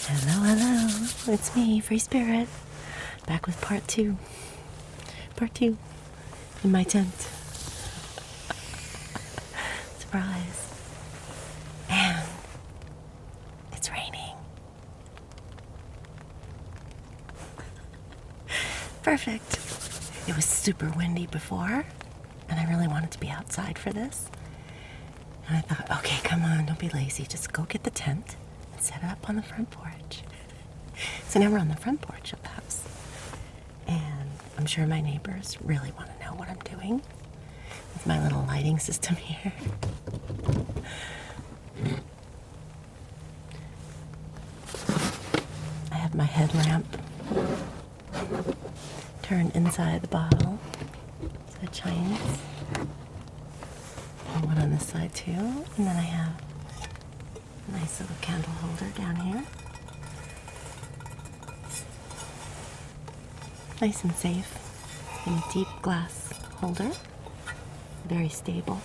Hello, hello. It's me, Free Spirit. Back with part two. Part two. In my tent. Surprise. And it's raining. Perfect. It was super windy before, and I really wanted to be outside for this. And I thought, okay, come on, don't be lazy. Just go get the tent and set it up on the front porch. So now we're on the front porch of the house. And I'm sure my neighbors really want to know what I'm doing with my little lighting system here. I have my headlamp turned inside the bottle so it shines. And one on this side too. And then I have a nice little candle holder down here. Nice and safe in a deep glass holder. Very stable.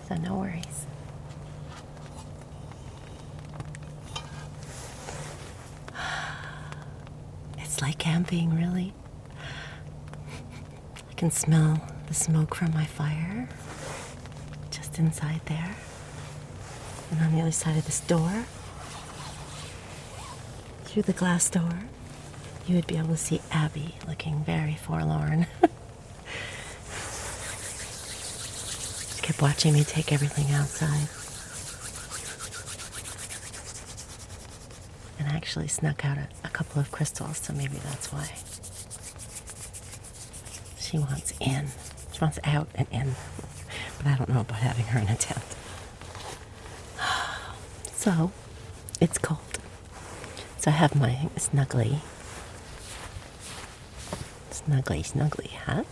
So no worries. It's like camping, really. I can smell the smoke from my fire just inside there. And on the other side of this door, through the glass door, you would be able to see Abby looking very forlorn. She kept watching me take everything outside. And I actually snuck out a couple of crystals, so maybe that's why. She wants in. She wants out and in. But I don't know about having her in a tent. So, it's cold. So I have my snuggly hat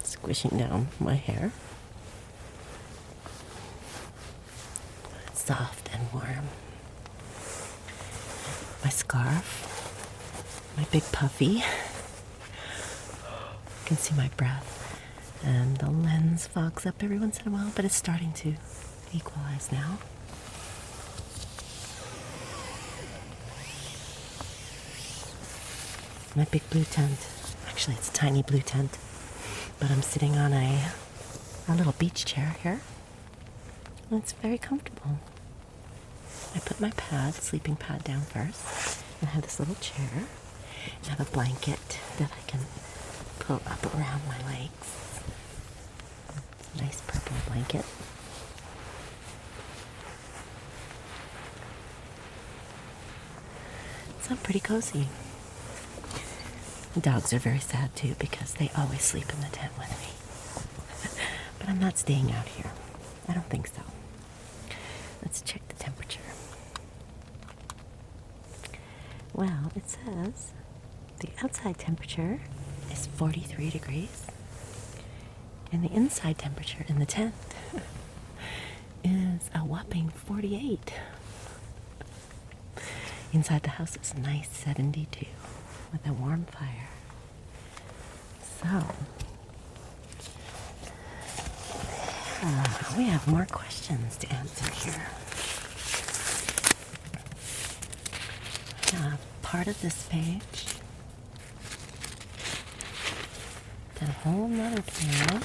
squishing down my hair. It's soft and warm. My scarf, my big puffy. You can see my breath. And the lens fogs up every once in a while, but it's starting to equalize now. My big blue tent. Actually, it's a tiny blue tent, but I'm sitting on a little beach chair here. And it's very comfortable. I put my sleeping pad down first, and I have this little chair. I have a blanket that I can pull up around my legs. It's a nice purple blanket. So I'm pretty cozy. The dogs are very sad too because they always sleep in the tent with me. But I'm not staying out here. I don't think so. Let's check the temperature. Well, it says the outside temperature is 43 degrees and the inside temperature in the tent is a whopping 48. Inside the house it's a nice 72 with a warm fire. So, we have more questions to answer here. Part of this page, then a whole nother page,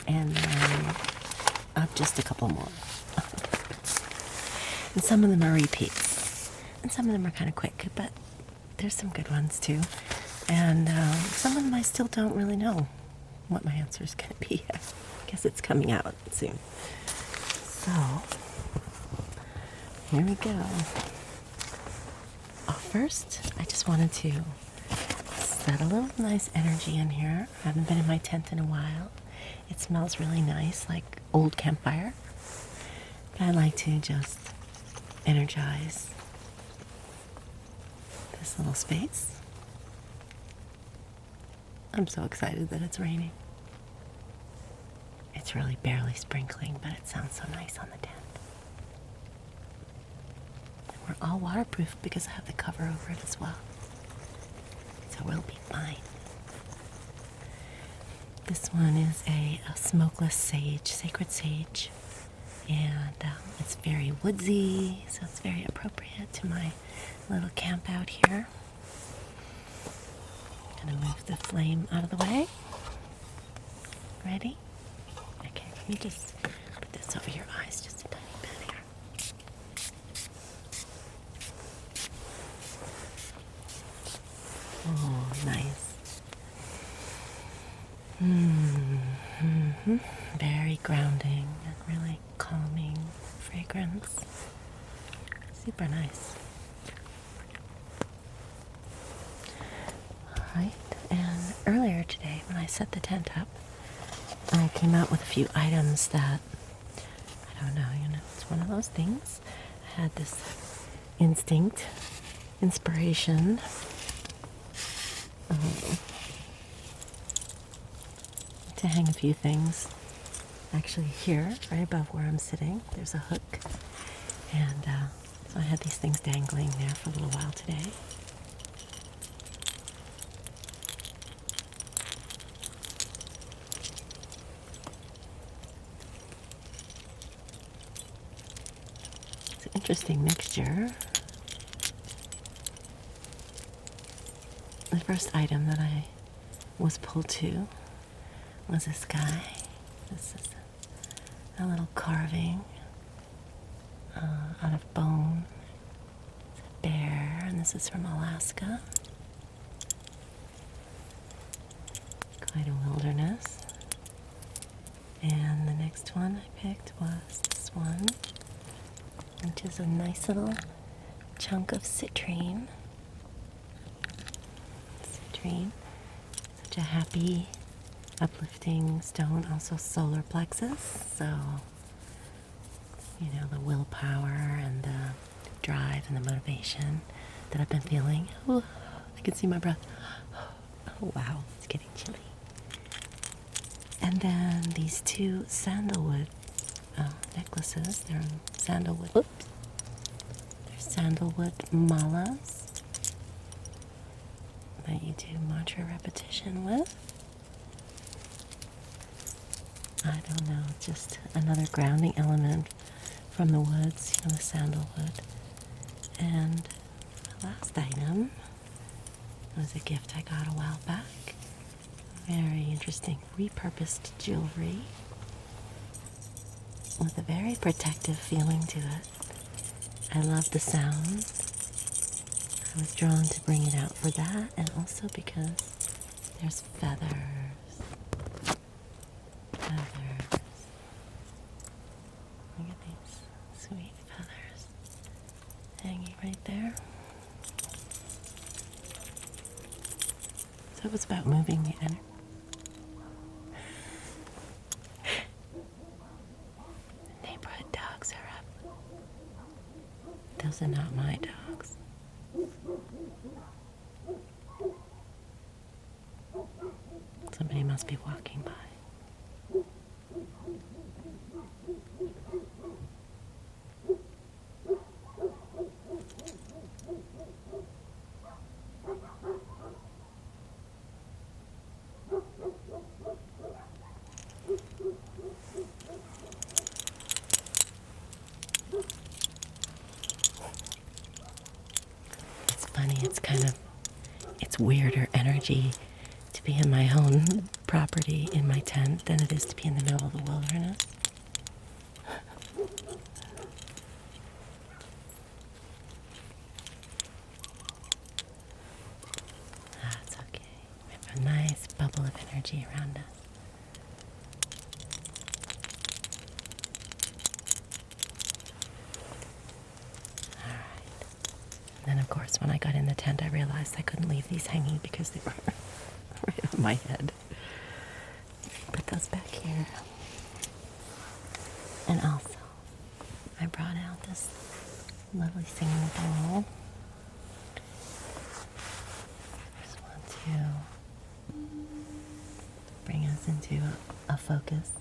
and then up just a couple more. And some of them are repeats, and some of them are kind of quick, but there's some good ones too. And some of them I still don't really know what my answer is going to be. I guess it's coming out soon. So, here we go. First, I just wanted to set a little nice energy in here. I haven't been in my tent in a while. It smells really nice, like old campfire. But I like to just energize this little space. I'm so excited that it's raining. It's really barely sprinkling, but it sounds so nice on the tent. We're all waterproof because I have the cover over it as well. So we'll be fine. This one is a smokeless sage, sacred sage. And it's very woodsy, so it's very appropriate to my little camp out here. Gonna move the flame out of the way. Ready? Okay, let me just put this over your eyes just a tiny bit here. Oh, nice. Very grounding and really calming fragrance. Super nice. Alright, and earlier today when I set the tent up, I came out with a few items that, I don't know, it's one of those things. I had this inspiration. To hang a few things. Actually here, right above where I'm sitting, there's a hook. And so I had these things dangling there for a little while today. It's an interesting mixture. The first item that I was pulled to was this guy. This is a little carving out of bone. It's a bear, and this is from Alaska. Quite a wilderness. And the next one I picked was this one, which is a nice little chunk of citrine. Citrine, such a happy, uplifting stone, also solar plexus, so the willpower and the drive and the motivation that I've been feeling. Ooh, I can see my breath. Oh wow, it's getting chilly. And then these two sandalwood necklaces. They're sandalwood. Oops. They're sandalwood malas that you do mantra repetition with. I don't know, just another grounding element from the woods, the sandalwood. And the last item was a gift I got a while back. Very interesting repurposed jewelry with a very protective feeling to it. I love the sound. I was drawn to bring it out for that, and also because there's feathers. Feathers. Look at these sweet feathers hanging right there. So it was about moving the energy. The neighborhood dogs are up. Those are not my dogs. Somebody must be walking by. It's funny, it's weirder energy to be in my own property, in my tent, than it is to be in the middle of the wilderness. That's okay. We have a nice bubble of energy around us. Then, of course, when I got in the tent, I realized I couldn't leave these hanging because they were right on my head. Put those back here. And also, I brought out this lovely singing bowl. Just want to bring us into a focus.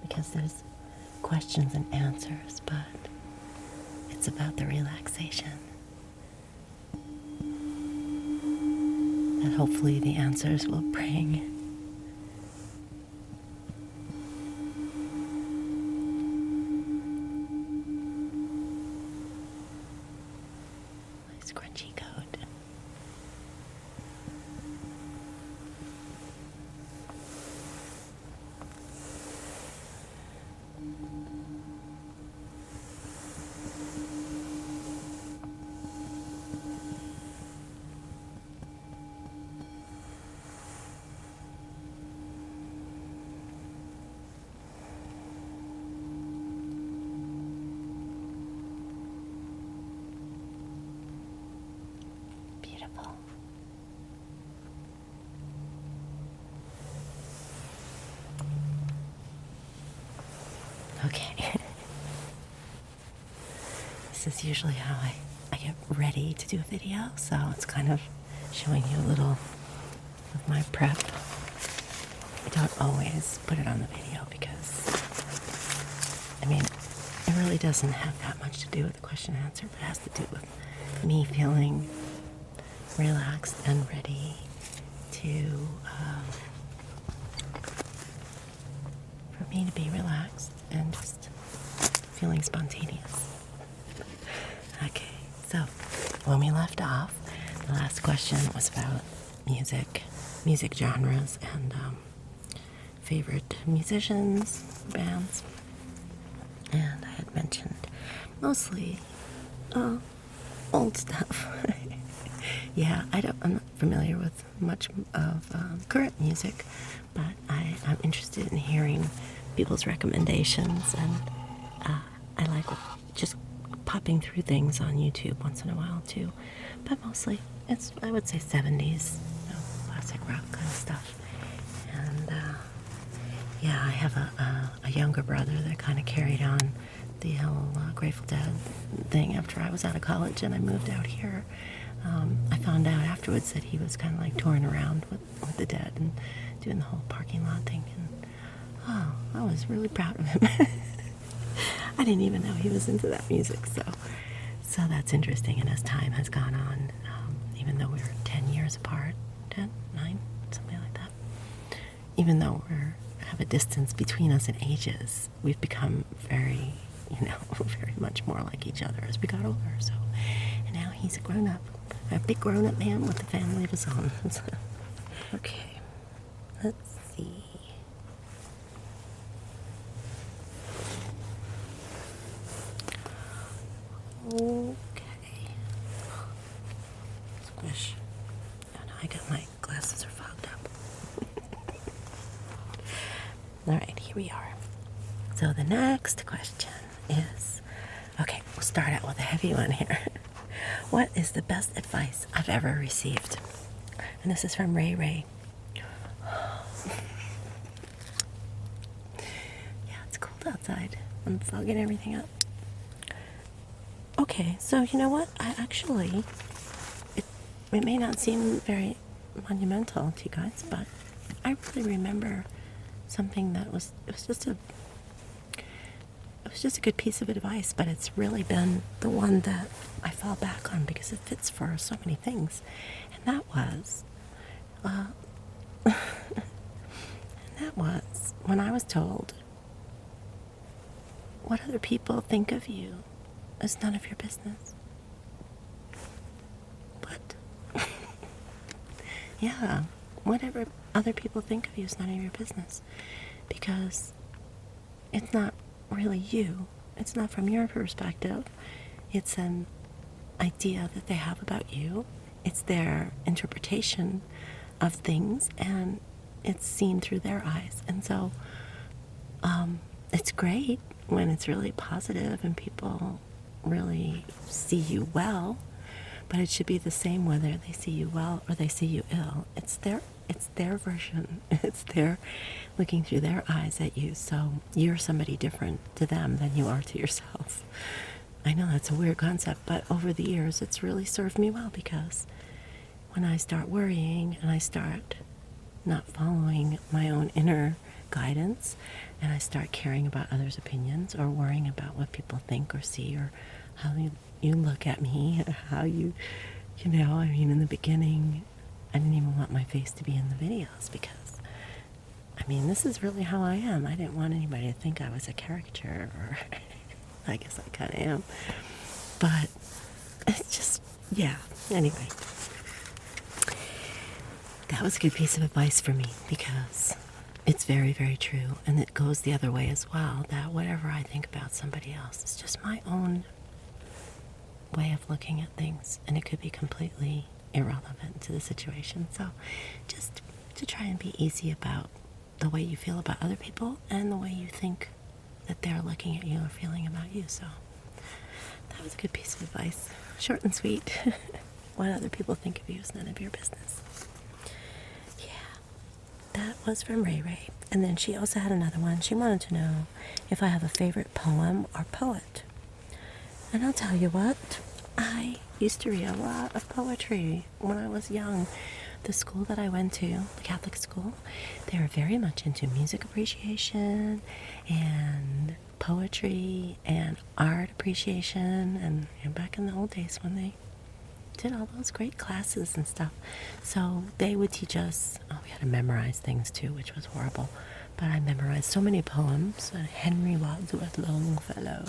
Because there's questions and answers, but it's about the relaxation. That hopefully the answers will bring. Okay. This is usually how I get ready to do a video, so it's kind of showing you a little of my prep. I don't always put it on the video because, I mean, it really doesn't have that much to do with the question and answer, but it has to do with me feeling relaxed and ready to, for me to be relaxed and just feeling spontaneous. Okay, so when we left off, the last question was about music genres, and favorite musicians, bands, and I had mentioned mostly old stuff. Yeah, I'm not familiar with much of current music, but I'm interested in hearing people's recommendations, and I like just popping through things on YouTube once in a while too, but mostly it's, I would say, 70s, classic rock kind of stuff. And yeah, I have a younger brother that kind of carried on the whole Grateful Dead thing after I was out of college and I moved out here. I found out afterwards that he was kind of like touring around with the Dead and doing the whole parking lot thing, and I was really proud of him. I didn't even know he was into that music, so that's interesting. And as time has gone on, even though we were 10 years apart, 10, 9, something like that, even though we have a distance between us in ages, we've become very, very much more like each other as we got older. So, and now he's a grown-up, a big grown-up man with a family of his own. Okay, let's see. Okay. Squish. Oh no, I got my glasses are fogged up. Alright, here we are. So the next question is, okay, we'll start out with a heavy one here. What is the best advice I've ever received? And this is from Ray Ray. Yeah, it's cold outside. I'm fogging everything up. Okay, so you know what? It may not seem very monumental to you guys, but I really remember something that was just a good piece of advice, but it's really been the one that I fall back on because it fits for so many things. And that was, when I was told, what other people think of you is none of your business. What? Yeah, whatever other people think of you is none of your business, because it's not really you. It's not from your perspective. It's an idea that they have about you. It's their interpretation of things, and it's seen through their eyes. And so it's great when it's really positive and people really see you well, but it should be the same whether they see you well or they see you ill. It's their version. It's their looking through their eyes at you. So you're somebody different to them than you are to yourself. I know that's a weird concept, but over the years it's really served me well, because when I start worrying and I start not following my own inner guidance, and I start caring about others' opinions or worrying about what people think or see, or how you look at me, or how in the beginning I didn't even want my face to be in the videos, because this is really how I am. I didn't want anybody to think I was a caricature, or I guess I kind of am, but it's just, yeah, anyway. That was a good piece of advice for me, because it's very, very true, and it goes the other way as well, that whatever I think about somebody else is just my own way of looking at things, and it could be completely irrelevant to the situation. So just to try and be easy about the way you feel about other people and the way you think that they're looking at you or feeling about you. So that was a good piece of advice. Short and sweet. What other people think of you is none of your business. Yeah, that was from Ray Ray. And then she also had another one. She wanted to know if I have a favorite poem or poet. And I'll tell you what, I used to read a lot of poetry when I was young. The school that I went to, the Catholic school, they were very much into music appreciation and poetry and art appreciation, and back in the old days when they did all those great classes and stuff. So they would teach us, we had to memorize things too, which was horrible. But I memorized so many poems, Henry Wadsworth Longfellow,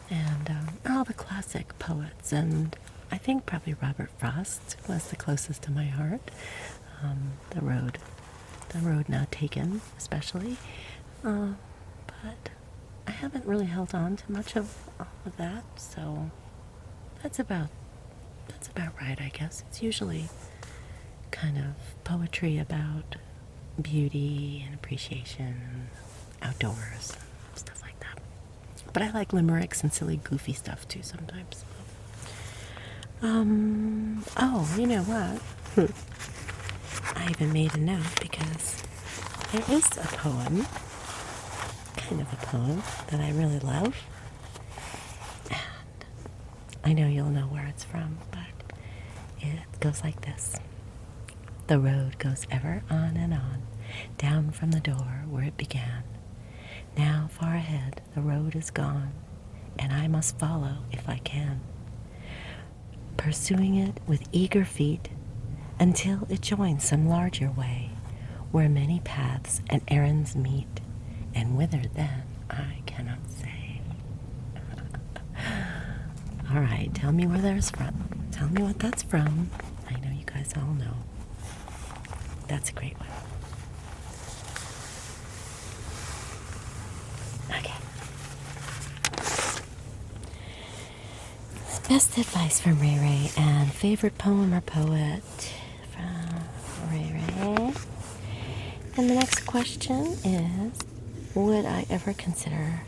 and all the classic poets. And I think probably Robert Frost was the closest to my heart. The road now taken, especially. But I haven't really held on to much of all of that, so that's about right, I guess. It's usually kind of poetry about beauty and appreciation, outdoors, stuff like that. But I like limericks and silly, goofy stuff too sometimes. Oh, you know what? I even made a note because there is a poem, kind of a poem, that I really love. And I know you'll know where it's from, but it goes like this. The road goes ever on and on, down from the door where it began. Now far ahead the road is gone, and I must follow if I can, pursuing it with eager feet until it joins some larger way, where many paths and errands meet, and whither then I cannot say. All right, tell me where there's from. Tell me what that's from. I know you guys all know. That's a great one. Okay. Best advice from Ray Ray, and favorite poem or poet from Ray Ray. And the next question is, would I ever consider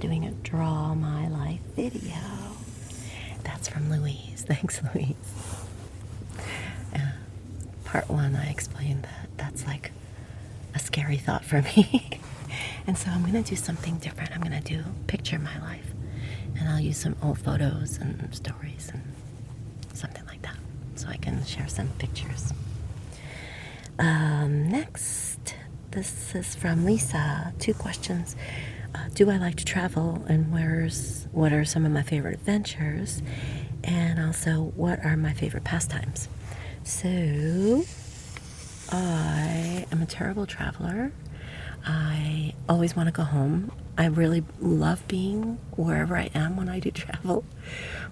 doing a Draw My Life video? That's from Louise. Thanks, Louise. Part one, I explained that that's like a scary thought for me. And so I'm going to do something different. I'm going to do Picture My Life. And I'll use some old photos and stories and something like that, so I can share some pictures. Next, this is from Lisa. 2 questions. Do I like to travel, and what are some of my favorite adventures? And also, what are my favorite pastimes? So, I am a terrible traveler. I always want to go home. I really love being wherever I am when I do travel,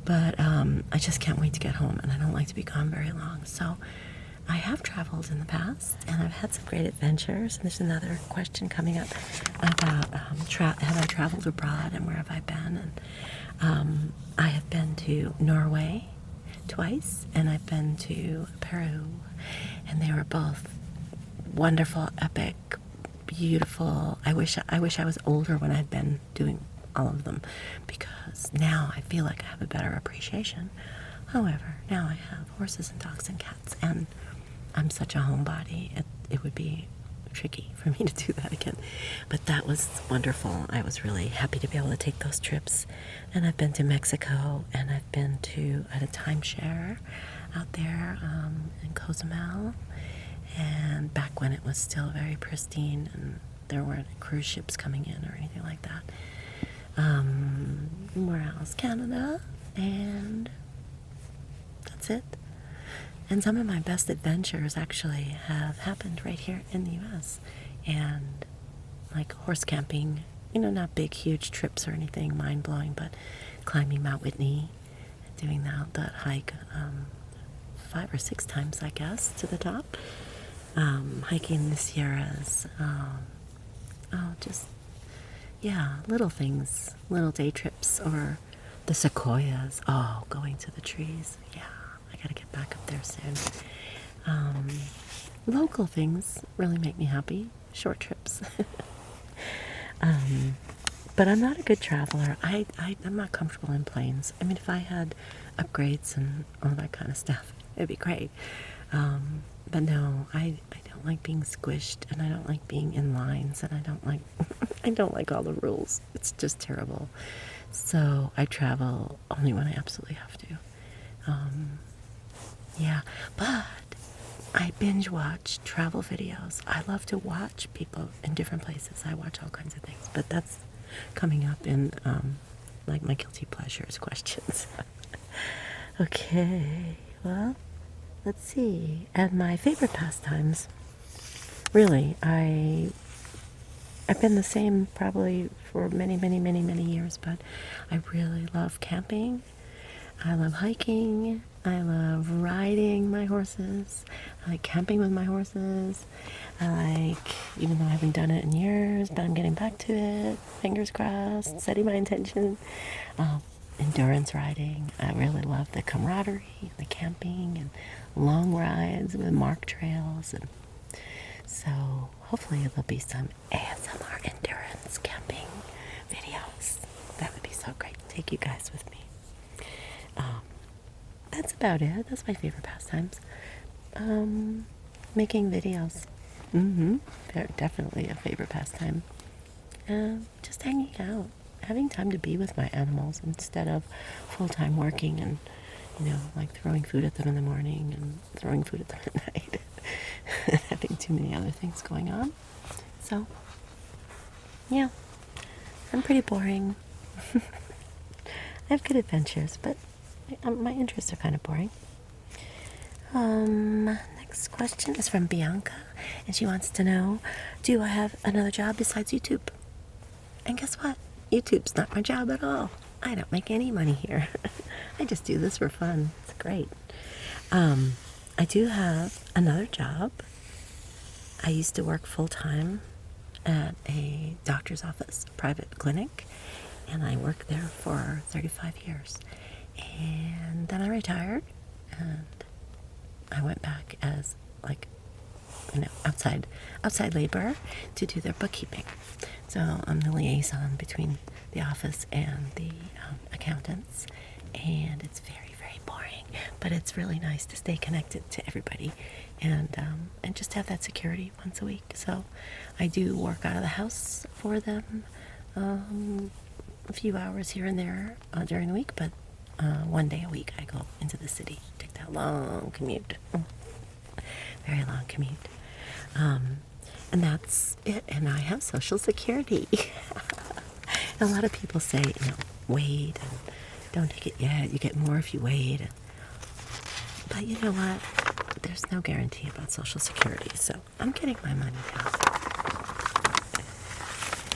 but I just can't wait to get home, and I don't like to be gone very long. So I have traveled in the past, and I've had some great adventures. And there's another question coming up about have I traveled abroad and where have I been? And I have been to Norway twice, and I've been to Peru, and they were both wonderful, epic, beautiful. I wish I was older when I'd been doing all of them, because now I feel like I have a better appreciation. However, now I have horses and dogs and cats, and I'm such a homebody. It would be tricky for me to do that again. But that was wonderful. I was really happy to be able to take those trips. And I've been to Mexico, and I've been at a timeshare out there in Cozumel. And back when it was still very pristine and there weren't cruise ships coming in or anything like that. Where else? Canada. And that's it. And some of my best adventures actually have happened right here in the U.S. And like horse camping, not big, huge trips or anything mind-blowing, but climbing Mount Whitney, doing that hike 5 or 6 times, I guess, to the top. Hiking the Sierras. Little things, little day trips, or the sequoias. Going to the trees. Yeah. I gotta get back up there soon. Local things really make me happy. Short trips. But I'm not a good traveler. I'm not comfortable in planes. I mean, if I had upgrades and all that kind of stuff, it'd be great. But no, I don't don't like being squished, and I don't like being in lines, and I don't like I don't like all the rules. It's just terrible. So I travel only when I absolutely have to. Yeah, but I binge watch travel videos. I love to watch people in different places. I watch all kinds of things, but that's coming up in like my guilty pleasures questions. Okay, well, let's see. And my favorite pastimes, really, I've been the same probably for many, many, many, many years, but I really love camping. I love hiking. I love riding my horses. I like camping with my horses. I like, even though I haven't done it in years, but I'm getting back to it. Fingers crossed, setting my intention. Endurance riding. I really love the camaraderie, the camping, and long rides with marked trails. And so hopefully there'll be some ASMR endurance camping videos. That would be so great. Take you guys with me. That's about it. That's my favorite pastimes. Making videos. They're definitely a favorite pastime. Just hanging out. Having time to be with my animals instead of full-time working and, like throwing food at them in the morning and throwing food at them at night. Having too many other things going on. So, yeah. I'm pretty boring. I have good adventures, but my interests are kind of boring. Next question is from Bianca, and she wants to know, do I have another job besides YouTube? And guess what? YouTube's not my job at all. I don't make any money here. I just do this for fun. It's great. I do have another job. I used to work full-time at a doctor's office, a private clinic, and I worked there for 35 years. And then I retired, and I went back as outside labor to do their bookkeeping. So I'm the liaison between the office and the accountants, and it's very, very boring, but it's really nice to stay connected to everybody and just have that security once a week. So I do work out of the house for them a few hours here and there during the week, but one day a week I go into the city, take that long commute, very long commute, and that's it. And I have Social Security. And a lot of people say, wait, and don't take it yet, you get more if you wait. But you know what, there's no guarantee about Social Security, so I'm getting my money now.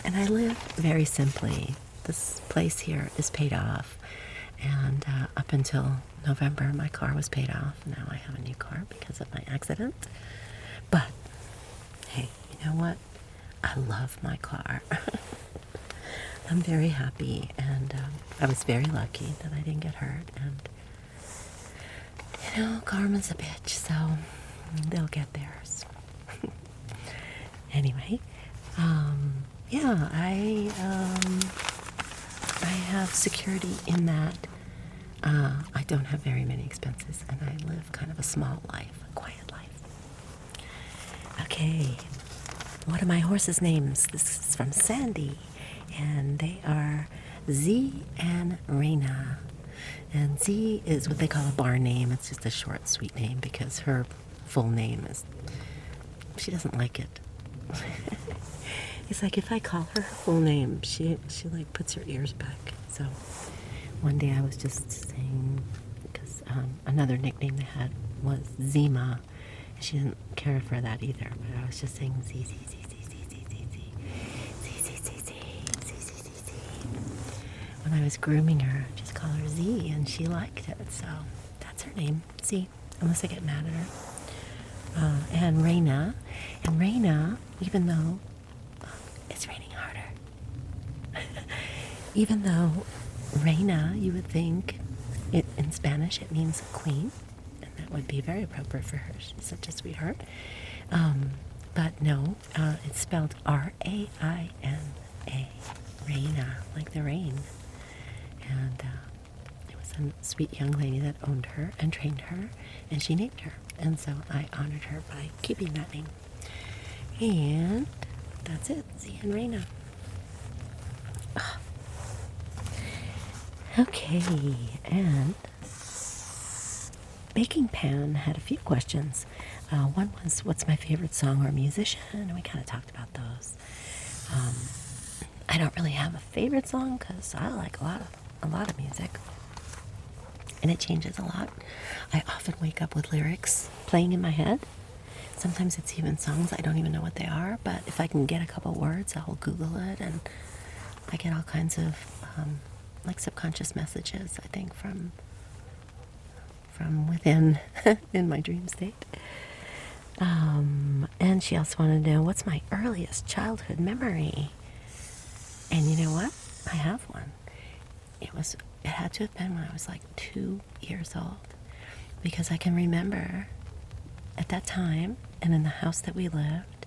And I live very simply. This place here is paid off. And up until November, my car was paid off. Now I have a new car because of my accident. But, hey, you know what? I love my car. I'm very happy, and I was very lucky that I didn't get hurt. And, karma's a bitch, so they'll get theirs. Anyway, yeah, I have security in that I don't have very many expenses, and I live kind of a small life, a quiet life. Okay, what are my horses' names? This is from Sandy, and they are Z and Raina. And Z is what they call a bar name. It's just a short, sweet name because her full name is, she doesn't like it. It's like if I call her full name, she like puts her ears back. So one day I was just saying, because another nickname they had was Zima, and she didn't care for that either. But I was just saying Z Z Z Z Z Z Z Z Z Z Z Z Z Z Z. When I was grooming her, I'd just call her Z, and she liked it. So that's her name, Z. Unless I get mad at her. And Raina, even though it's raining harder. Even though Reina, you would think, in Spanish it means queen, and that would be very appropriate for her. She's such a sweetheart. But no, it's spelled R-A-I-N-A, Reina, like the rain. And it was a sweet young lady that owned her and trained her, and she named her. And so I honored her by keeping that name. And that's it. See you and Raina. Okay, and Baking Pan had a few questions. One was, what's my favorite song or musician? And we kind of talked about those. I don't really have a favorite song because I like a lot of music, and it changes a lot. I often wake up with lyrics playing in my head. Sometimes it's even songs I don't even know what they are, but if I can get a couple words, I'll Google it, and I get all kinds of like subconscious messages, I think, from within in my dream state. And she also wanted to know, what's my earliest childhood memory? And you know what? I have one. It had to have been when I was like 2 years old, because I can remember at that time, and in the house that we lived,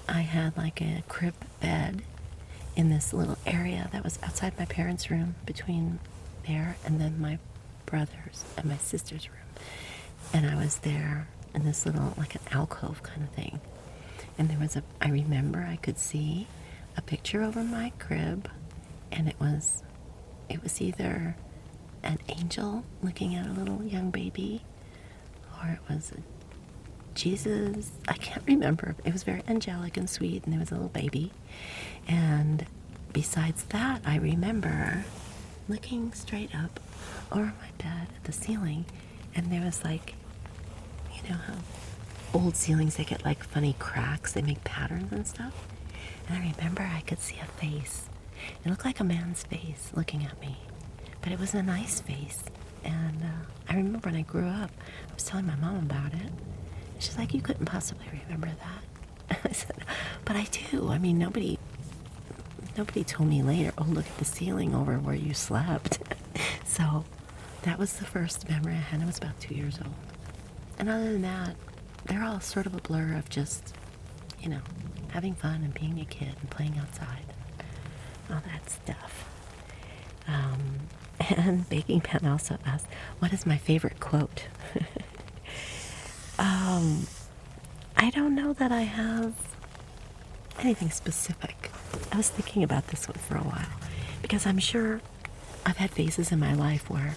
I had like a crib bed in this little area that was outside my parents' room, between there and then my brother's and my sister's room. And I was there in this little, like an alcove kind of thing. And I remember I could see a picture over my crib, and it was either an angel looking at a little young baby, or it was Jesus. I can't remember. It was very angelic and sweet, and there was a little baby. And besides that, I remember looking straight up over my bed at the ceiling, and there was like, you know how old ceilings, they get like funny cracks, they make patterns and stuff. And I remember I could see a face. It looked like a man's face looking at me, but it was a nice face. And I remember when I grew up, I was telling my mom about it. She's like, you couldn't possibly remember that. I said, but I do. I mean, nobody told me later, oh, look at the ceiling over where you slept. So that was the first memory I had. I was about 2 years old. And other than that, they're all sort of a blur of just, having fun and being a kid and playing outside and all that stuff. And Baking Pan also asked, what is my favorite quote? I don't know that I have anything specific. I was thinking about this one for a while, because I'm sure I've had phases in my life where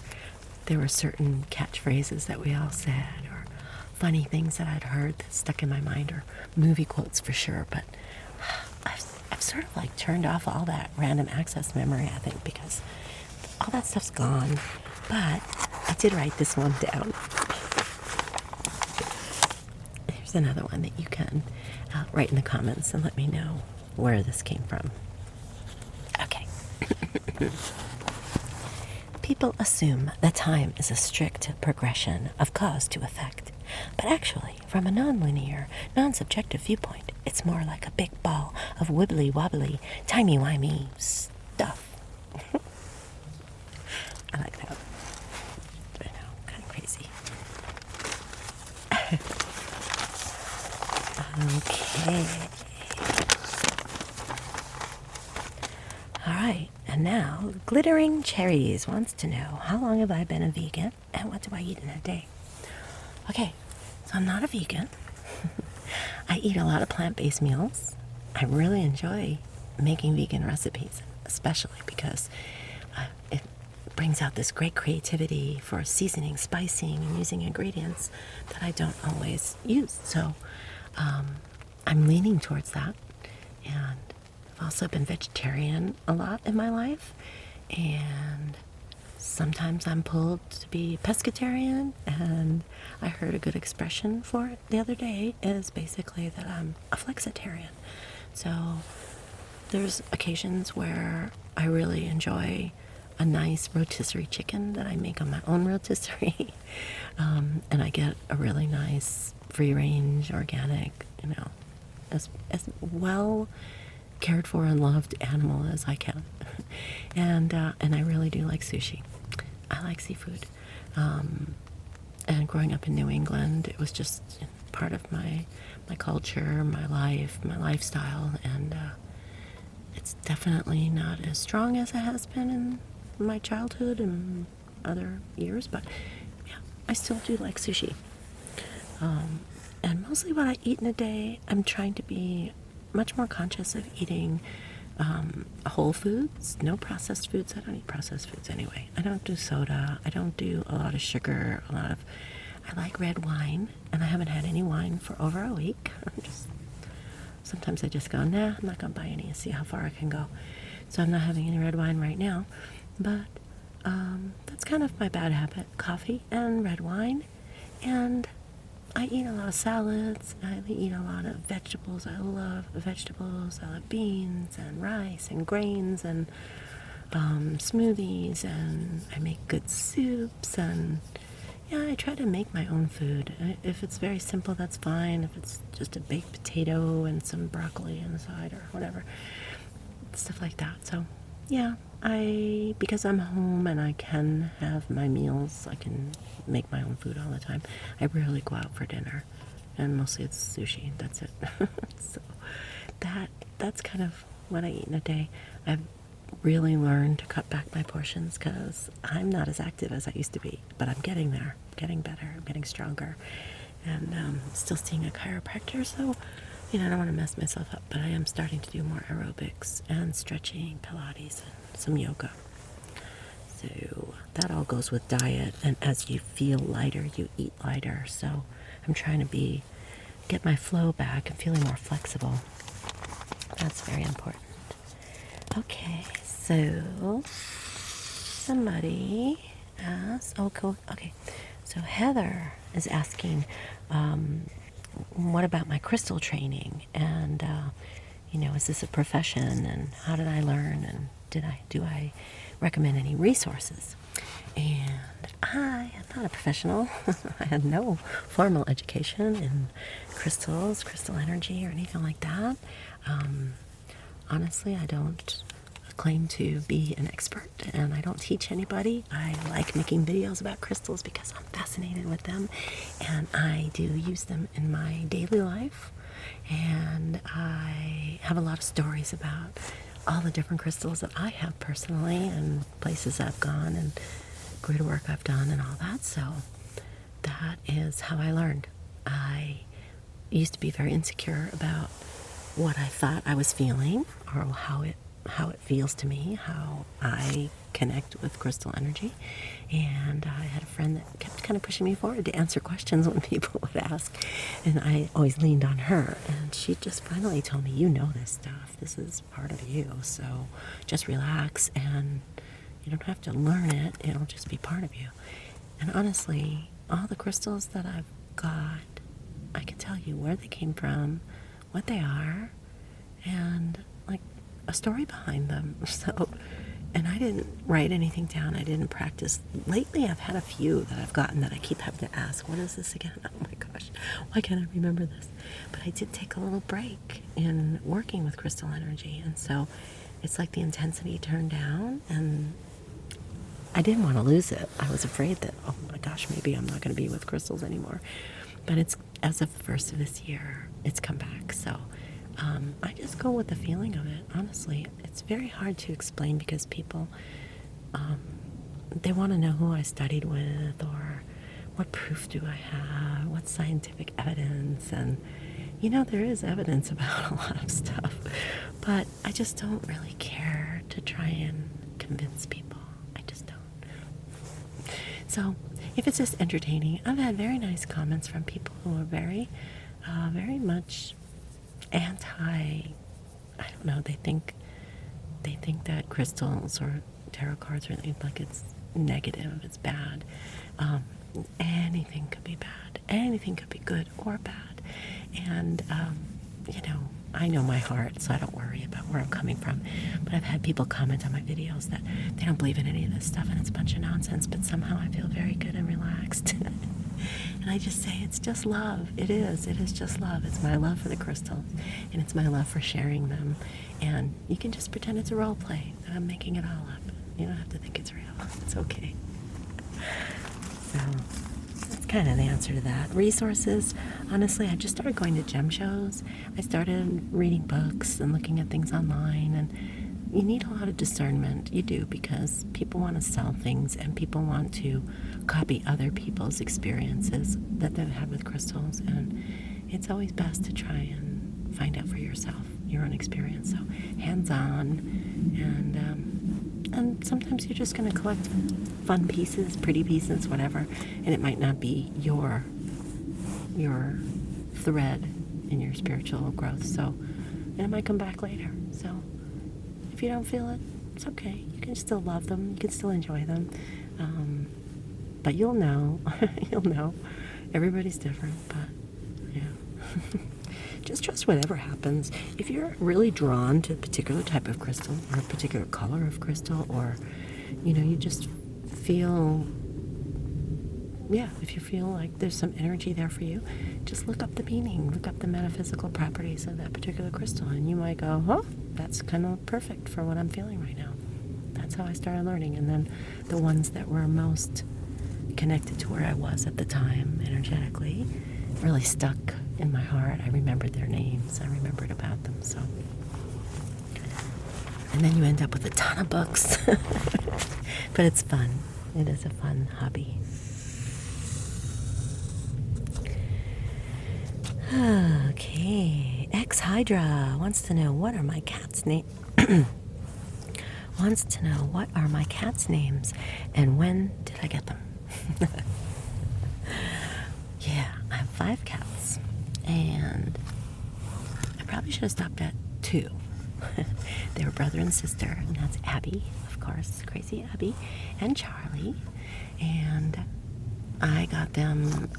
there were certain catchphrases that we all said, or funny things that I'd heard that stuck in my mind, or movie quotes for sure. But I've sort of like turned off all that random access memory, I think, because all that stuff's gone. But I did write this one down. Here's another one that you can write in the comments and let me know where this came from. Okay. People assume that time is a strict progression of cause to effect, but actually, from a non-linear, non-subjective viewpoint, it's more like a big ball of wibbly-wobbly, timey-wimey stuff. I like that. I know, kind of crazy. Okay. All right, and now Glittering Cherries wants to know, how long have I been a vegan, and what do I eat in a day? Okay, so I'm not a vegan. I eat a lot of plant-based meals. I really enjoy making vegan recipes, especially because it brings out this great creativity for seasoning, spicing, and using ingredients that I don't always use. So I'm leaning towards that. And I've also been vegetarian a lot in my life. And sometimes I'm pulled to be pescatarian. And I heard a good expression for it the other day is basically that I'm a flexitarian. So there's occasions where I really enjoy a nice rotisserie chicken that I make on my own rotisserie. And I get a really nice free-range, organic, as well cared for and loved animal as I can. And I really do like sushi. I like seafood. And growing up in New England, it was just part of my culture, my life, my lifestyle, and it's definitely not as strong as it has been in my childhood and other years, but yeah, I still do like sushi. And mostly what I eat in a day, I'm trying to be much more conscious of eating whole foods, no processed foods. I don't eat processed foods anyway. I don't do soda. I don't do a lot of sugar, I like red wine, and I haven't had any wine for over a week. Sometimes I just go, nah, I'm not going to buy any and see how far I can go. So I'm not having any red wine right now. But that's kind of my bad habit, coffee and red wine. And I eat a lot of salads. I eat a lot of vegetables. I love vegetables. I love beans and rice and grains and smoothies. And I make good soups. And yeah, I try to make my own food. If it's very simple, that's fine. If it's just a baked potato and some broccoli inside or whatever, stuff like that. So yeah, because I'm home and I can have my meals, I can make my own food all the time. I rarely go out for dinner, and mostly it's sushi. That's it. So that's kind of what I eat in a day. I've really learned to cut back my portions because I'm not as active as I used to be, but I'm getting there, getting better, I'm getting stronger, and still seeing a chiropractor. So I don't want to mess myself up, but I am starting to do more aerobics and stretching, Pilates, and some yoga. So that all goes with diet, and as you feel lighter, you eat lighter. So I'm trying to get my flow back and feeling more flexible. That's very important. Okay, so somebody asked, oh cool, okay. So Heather is asking, what about my crystal training? And, is this a profession? And how did I learn? And do I recommend any resources? And I am not a professional. I had no formal education in crystals, crystal energy, or anything like that. Honestly, I don't claim to be an expert, and I don't teach anybody. I like making videos about crystals because I'm fascinated with them, and I do use them in my daily life, and I have a lot of stories about all the different crystals that I have personally, and places I've gone, and grid work I've done, and all that. So that is how I learned. I used to be very insecure about what I thought I was feeling, or how it feels to me, how I connect with crystal energy. And I had a friend that kept kind of pushing me forward to answer questions when people would ask, and I always leaned on her, and she just finally told me, you know this stuff, this is part of you, so just relax, and you don't have to learn it, it'll just be part of you. And honestly, all the crystals that I've got, I can tell you where they came from, what they are, and like a story behind them. So, and I didn't write anything down. I didn't practice. Lately, I've had a few that I've gotten that I keep having to ask, what is this again? Oh my gosh, why can't I remember this? But I did take a little break in working with crystal energy. And so it's like the intensity turned down, and I didn't want to lose it. I was afraid that, oh my gosh, maybe I'm not going to be with crystals anymore. But it's, as of the first of this year, it's come back. So I just go with the feeling of it, honestly. It's very hard to explain because people, they want to know who I studied with, or what proof do I have, what scientific evidence, and there is evidence about a lot of stuff, but I just don't really care to try and convince people. I just don't. So if it's just entertaining, I've had very nice comments from people who are very much I don't know, they think that crystals or tarot cards are like it's negative, it's bad. Anything could be bad, anything could be good or bad. And I know my heart, so I don't worry about where I'm coming from. But I've had people comment on my videos that they don't believe in any of this stuff and it's a bunch of nonsense, but somehow I feel very good and relaxed. And I just say, it's just love. It is just love. It's my love for the crystals, and it's my love for sharing them. And you can just pretend it's a role play, that I'm making it all up. You don't have to think it's real. It's okay. So that's kind of the answer to that. Resources, honestly, I just started going to gem shows. I started reading books and looking at things online, and you need a lot of discernment. You do, because people want to sell things, and people want to copy other people's experiences that they've had with crystals, and it's always best to try and find out for yourself, your own experience. So hands-on, and sometimes you're just going to collect fun pieces, pretty pieces, whatever, and it might not be your thread in your spiritual growth. So, and it might come back later. So if you don't feel it, it's okay. You can still love them. You can still enjoy them. But you'll know. You'll know. Everybody's different, but yeah. Just trust whatever happens. If you're really drawn to a particular type of crystal or a particular color of crystal, or, you just feel, if you feel like there's some energy there for you, just look up the meaning, look up the metaphysical properties of that particular crystal, and you might go, oh, that's kind of perfect for what I'm feeling right now. That's how I started learning. And then the ones that were most connected to where I was at the time energetically really stuck in my heart. I remembered their names. I remembered about them. So, and then you end up with a ton of books. But it's fun. It is a fun hobby. Okay. X Hydra wants to know, what are my cat's names? Wants to know, what are my cat's names and when did I get them? Yeah, I have 5 cats, and I probably should have stopped at 2. They were brother and sister, and that's Abby, of course, crazy Abby, and Charlie. And I got them,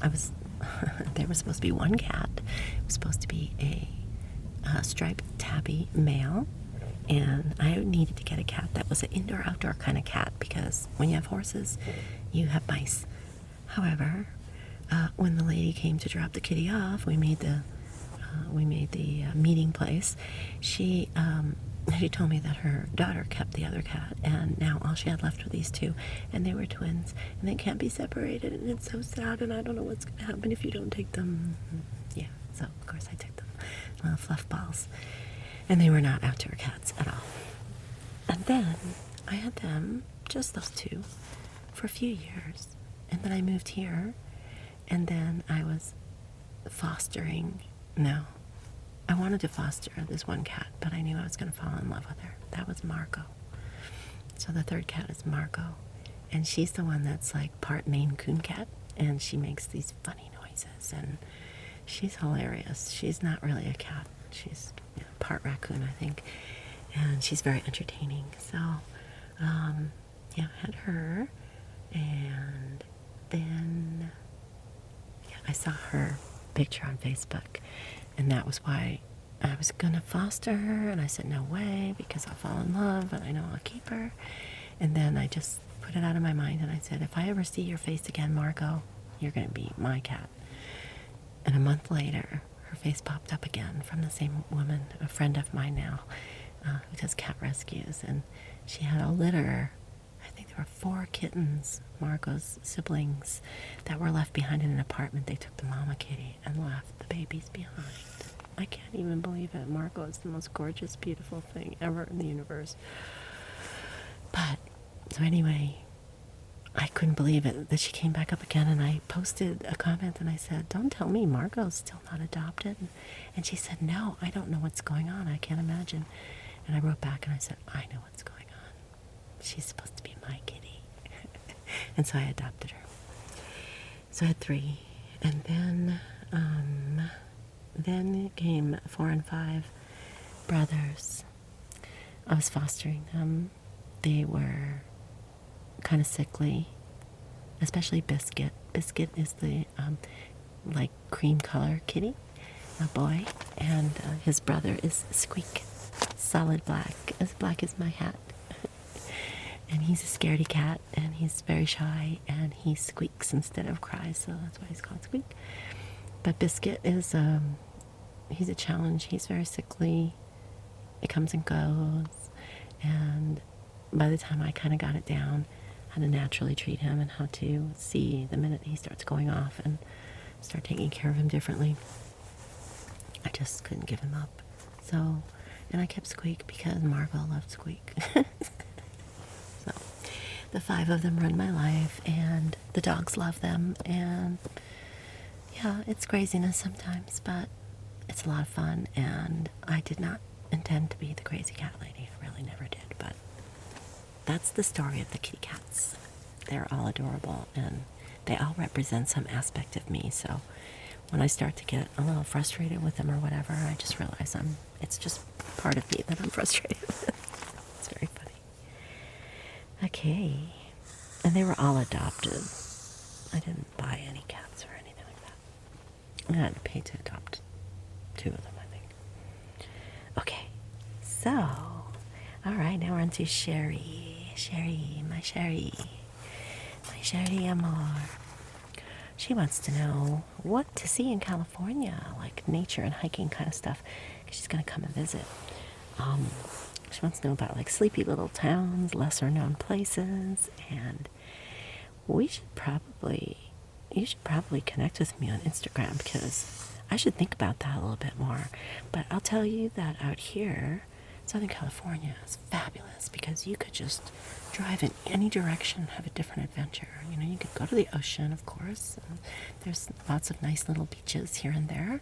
they were supposed to be one cat. It was supposed to be a striped tabby male, and I needed to get a cat that was an indoor-outdoor kind of cat, because when you have horses, you have mice. However, when the lady came to drop the kitty off, we made the meeting place. She told me that her daughter kept the other cat, and now all she had left were these 2, and they were twins, and they can't be separated, and it's so sad, and I don't know what's going to happen if you don't take them. Yeah, so of course I took them, little fluff balls, and they were not outdoor cats at all. And then I had them, just those 2, for a few years, and then I moved here, and then I was fostering. No, I wanted to foster this one cat, but I knew I was going to fall in love with her. That was Margot. So the 3rd cat is Margot, and she's the one that's like part Maine Coon cat, and she makes these funny noises, and she's hilarious. She's not really a cat. She's part raccoon, I think, and she's very entertaining. So, I had her, and then I saw her picture on Facebook, and that was why I was gonna foster her, and I said no way, because I'll fall in love and I know I'll keep her. And then I just put it out of my mind, and I said, if I ever see your face again, Margot, you're gonna be my cat. And a month later, her face popped up again from the same woman, a friend of mine now, who does cat rescues, and she had a litter. I think there were 4 kittens, Margot's siblings, that were left behind in an apartment. They took the mama kitty and left the babies behind. I can't even believe it. Margot is the most gorgeous, beautiful thing ever in the universe. But, so anyway, I couldn't believe it that she came back up again, and I posted a comment, and I said, don't tell me Margot's still not adopted. And she said, no, I don't know what's going on. I can't imagine. And I wrote back, and I said, I know what's going on. She's supposed to be my kitty. And so I adopted her. So I had 3. And then came 4 and 5 brothers. I was fostering them. They were kind of sickly, especially Biscuit. Biscuit is the like cream color kitty, a boy, and his brother is Squeak, solid black as my hat. And he's a scaredy cat, and he's very shy, and he squeaks instead of cries, so that's why he's called Squeak. But Biscuit is he's a challenge. He's very sickly. It comes and goes, and by the time I kind of got it down how to naturally treat him and how to see the minute he starts going off and start taking care of him differently, I just couldn't give him up. So, and I kept Squeak because Margot loved Squeak. So the 5 of them run my life, and the dogs love them, and Yeah, it's craziness sometimes, but it's a lot of fun, and I did not intend to be the crazy cat lady. I really never did, but that's the story of the kitty cats. They're all adorable, and they all represent some aspect of me, so when I start to get a little frustrated with them or whatever, I just realize it's just part of me that I'm frustrated with. It's very funny. Okay. And they were all adopted. I didn't buy any cats or anything like that. I had to pay to adopt 2 of them, I think. Okay. So, all right, now we're on to Sherry. Sherry, my Sherry. My Sherry Amor. She wants to know what to see in California, like nature and hiking kind of stuff, because she's going to come and visit. She wants to know about like sleepy little towns, lesser known places, and you should probably connect with me on Instagram, because I should think about that a little bit more. But I'll tell you that out here, Southern California is fabulous, because you could just drive in any direction, have a different adventure. You know, you could go to the ocean, of course. And there's lots of nice little beaches here and there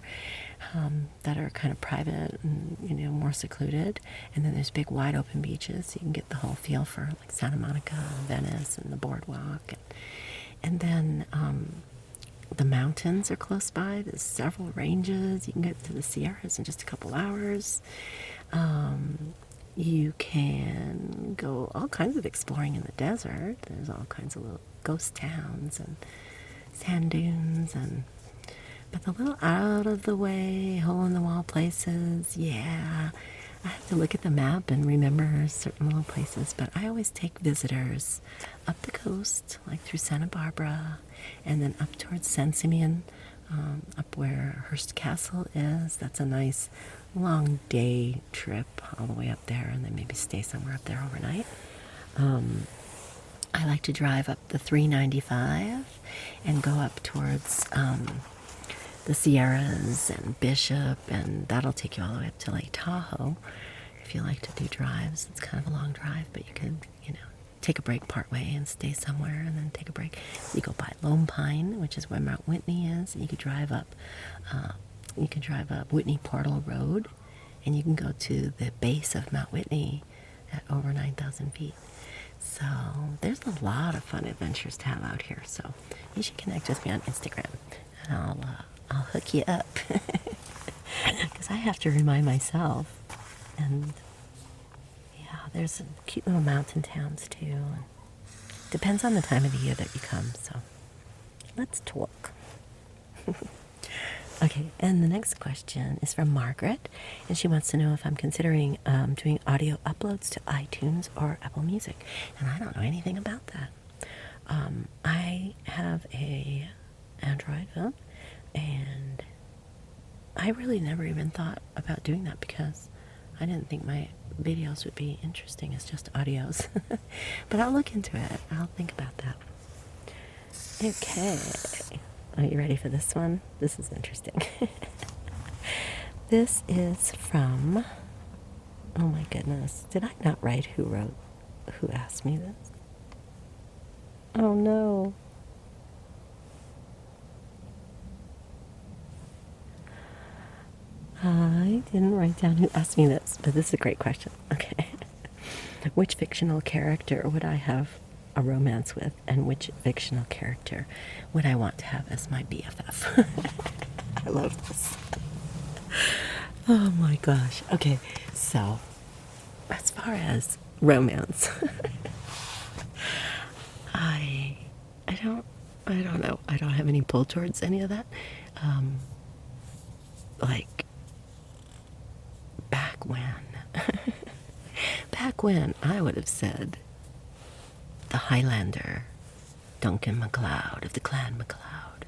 that are kind of private and, you know, more secluded. And then there's big wide open beaches, so you can get the whole feel for like Santa Monica and Venice and the boardwalk. And then the mountains are close by. There's several ranges. You can get to the Sierras in just a couple hours. You can go all kinds of exploring in the desert. There's all kinds of little ghost towns and sand dunes, but the little out of the way, hole in the wall places, yeah, I have to look at the map and remember certain little places, but I always take visitors up the coast, like through Santa Barbara, and then up towards San Simeon, up where Hearst Castle is. That's a nice long day trip all the way up there, and then maybe stay somewhere up there overnight. I like to drive up the 395 and go up towards the Sierras and Bishop, and that'll take you all the way up to Lake Tahoe if you like to do drives. It's kind of a long drive, but you can, you know, take a break part way and stay somewhere and then take a break. You go by Lone Pine, which is where Mount Whitney is, and you could drive up Whitney Portal Road, and you can go to the base of Mount Whitney at over 9,000 feet. So there's a lot of fun adventures to have out here. So you should connect with me on Instagram, and I'll hook you up, because I have to remind myself. And yeah, there's some cute little mountain towns too. And depends on the time of the year that you come. So let's talk. Okay, and the next question is from Margaret, and she wants to know if I'm considering doing audio uploads to iTunes or Apple Music, and I don't know anything about that. I have a Android phone, and I really never even thought about doing that, because I didn't think my videos would be interesting as just audios. But I'll look into it. I'll think about that. Okay. Are you ready for this one? This is interesting. This is from, oh my goodness, did I not write who asked me this? Oh no. I didn't write down who asked me this, but this is a great question. Okay. Which fictional character would I have a romance with, and which fictional character would I want to have as my BFF? I love this. Oh my gosh. Okay, so as far as romance, I don't know. I don't have any pull towards any of that. Like back when I would have said the Highlander, Duncan MacLeod of the Clan MacLeod.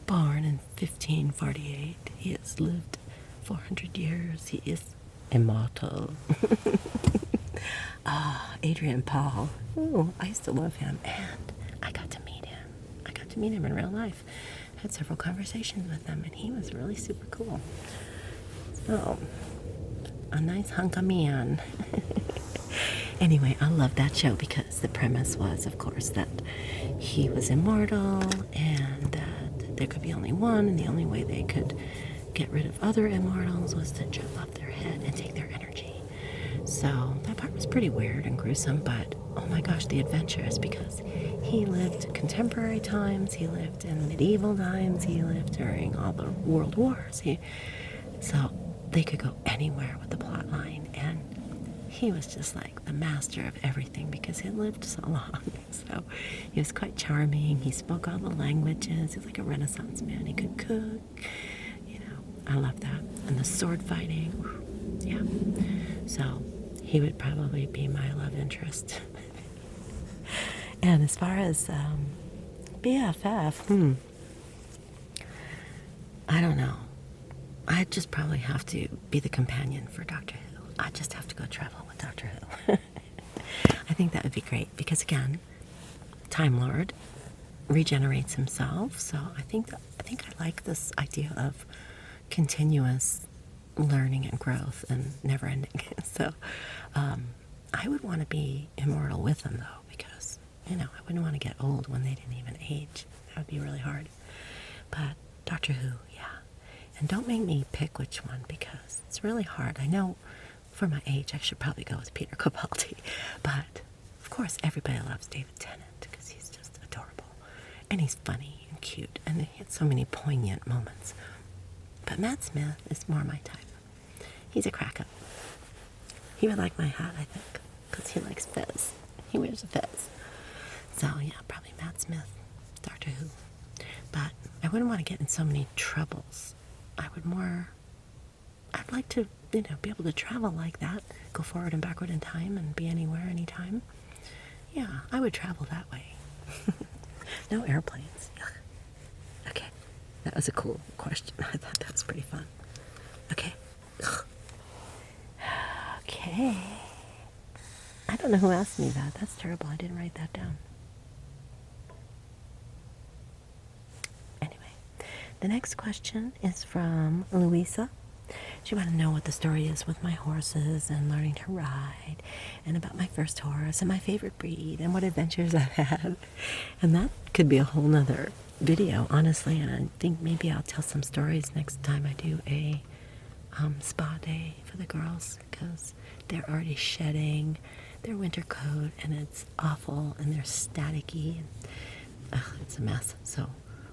Born in 1548, he has lived 400 years. He is immortal. Adrian Paul. Oh, I used to love him, and I got to meet him. I got to meet him in real life. Had several conversations with him, and he was really super cool. So, a nice hunk of man. Anyway, I love that show because the premise was, of course, that he was immortal, and that there could be only one, and the only way they could get rid of other immortals was to jump off their head and take their energy. So that part was pretty weird and gruesome, but oh my gosh, the adventures, because he lived contemporary times, he lived in medieval times, he lived during all the world wars. So they could go anywhere with the plot line, and he was just like the master of everything because he lived so long. So he was quite charming. He spoke all the languages. He was like a Renaissance man. He could cook. I love that. And the sword fighting. Yeah. So he would probably be my love interest. And as far as BFF, I don't know. I'd just probably have to be the companion for Doctor Who. I'd just have to go travel with Doctor Who. I think that would be great because, again, Time Lord regenerates himself. So I think I like this idea of continuous learning and growth and never ending. So I would want to be immortal with them, though, because I wouldn't want to get old when they didn't even age. That would be really hard. But Doctor Who, yeah. And don't make me pick which one because it's really hard. I know for my age I should probably go with Peter Capaldi, but of course everybody loves David Tennant because he's just adorable and he's funny and cute and he had so many poignant moments. But Matt Smith is more my type. He's a crack-up. He would like my hat, I think, because he likes fez. He wears a fez. So, yeah, probably Matt Smith, Doctor Who. But I wouldn't want to get in so many troubles. I'd like to, be able to travel like that, go forward and backward in time and be anywhere, anytime. Yeah, I would travel that way. No airplanes. Ugh. Okay. That was a cool question. I thought that was pretty fun. Okay. Okay. I don't know who asked me that. That's terrible. I didn't write that down. Anyway, the next question is from Louisa. She wanted to know what the story is with my horses and learning to ride and about my first horse and my favorite breed and what adventures I've had. And that could be a whole nother video, honestly, and I think maybe I'll tell some stories next time I do a spa day for the girls because they're already shedding their winter coat and it's awful and they're staticky and it's a mess. So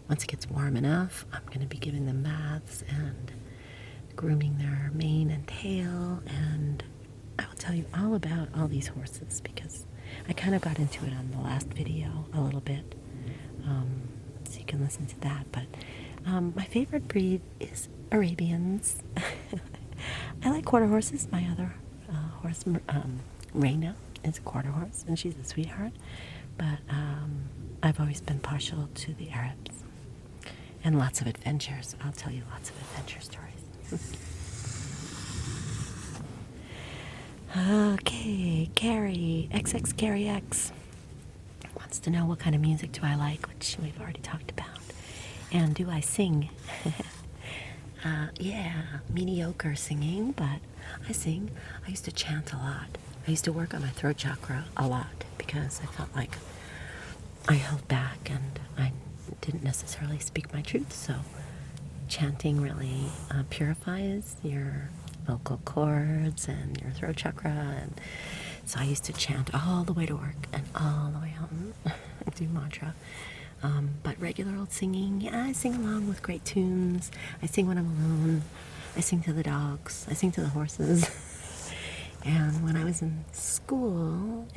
once it gets warm enough, I'm going to be giving them baths and grooming their mane and tail, and I will tell you all about all these horses because I kind of got into it on the last video a little bit. So you can listen to that. But my favorite breed is Arabians. I like quarter horses. My other horse, Reina, is a quarter horse, and she's a sweetheart. But I've always been partial to the Arabs. And lots of adventures. I'll tell you lots of adventure stories. Okay, Carrie, XX Carrie X wants to know what kind of music do I like, which we've already talked about. And do I sing? Yeah, mediocre singing, but I sing. I used to chant a lot. I used to work on my throat chakra a lot because I felt like I held back and I didn't necessarily speak my truth. So chanting really purifies your vocal cords and your throat chakra. And so I used to chant all the way to work and all the way home. Do mantra. But regular old singing, yeah, I sing along with great tunes. I sing when I'm alone. I sing to the dogs. I sing to the horses. And when I was in school,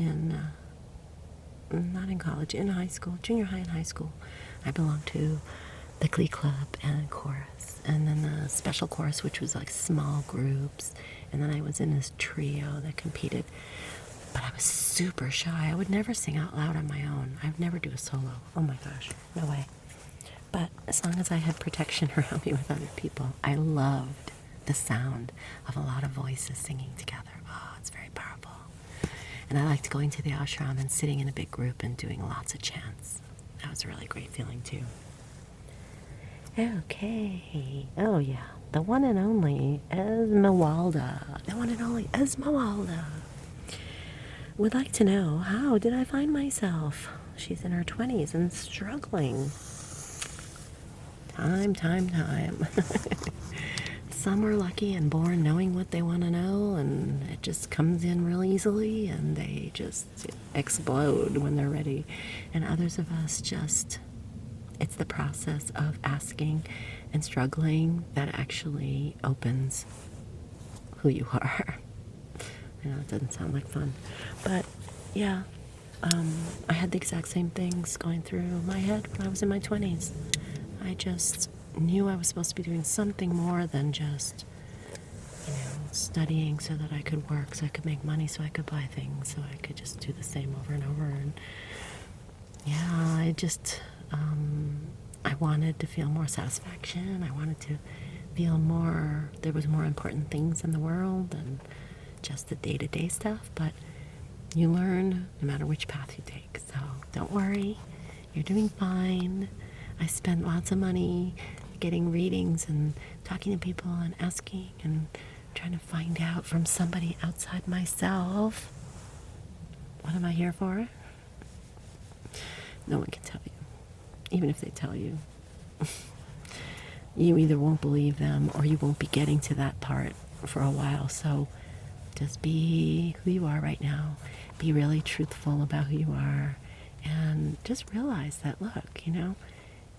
not in college, in high school, junior high and high school, I belonged to the Glee Club and chorus. And then the special chorus, which was like small groups. And then I was in this trio that competed. But I was super shy. I would never sing out loud on my own. I would never do a solo. Oh my gosh, no way. But as long as I had protection around me with other people, I loved the sound of a lot of voices singing together. Oh, it's very powerful. And I liked going to the ashram and sitting in a big group and doing lots of chants. That was a really great feeling too. Okay. Oh yeah. The one and only Esmeralda. The one and only Esmeralda would like to know, how did I find myself? She's in her 20s and struggling. Time. Some are lucky and born knowing what they want to know, and it just comes in real easily, and they just explode when they're ready. And others of us just, it's the process of asking and struggling that actually opens who you are. I know it doesn't sound like fun, but yeah, I had the exact same things going through my head when I was in my 20s. I just knew I was supposed to be doing something more than just, studying so that I could work, so I could make money, so I could buy things, so I could just do the same over and over. And yeah, I just, I wanted to feel more satisfaction. I wanted to feel more, there was more important things in the world than just the day-to-day stuff. But you learn no matter which path you take. So don't worry, you're doing fine. I spent lots of money getting readings and talking to people and asking and trying to find out from somebody outside myself. What am I here for? No one can tell you. Even if they tell you, you either won't believe them or you won't be getting to that part for a while. So just be who you are right now. Be really truthful about who you are. And just realize that, look,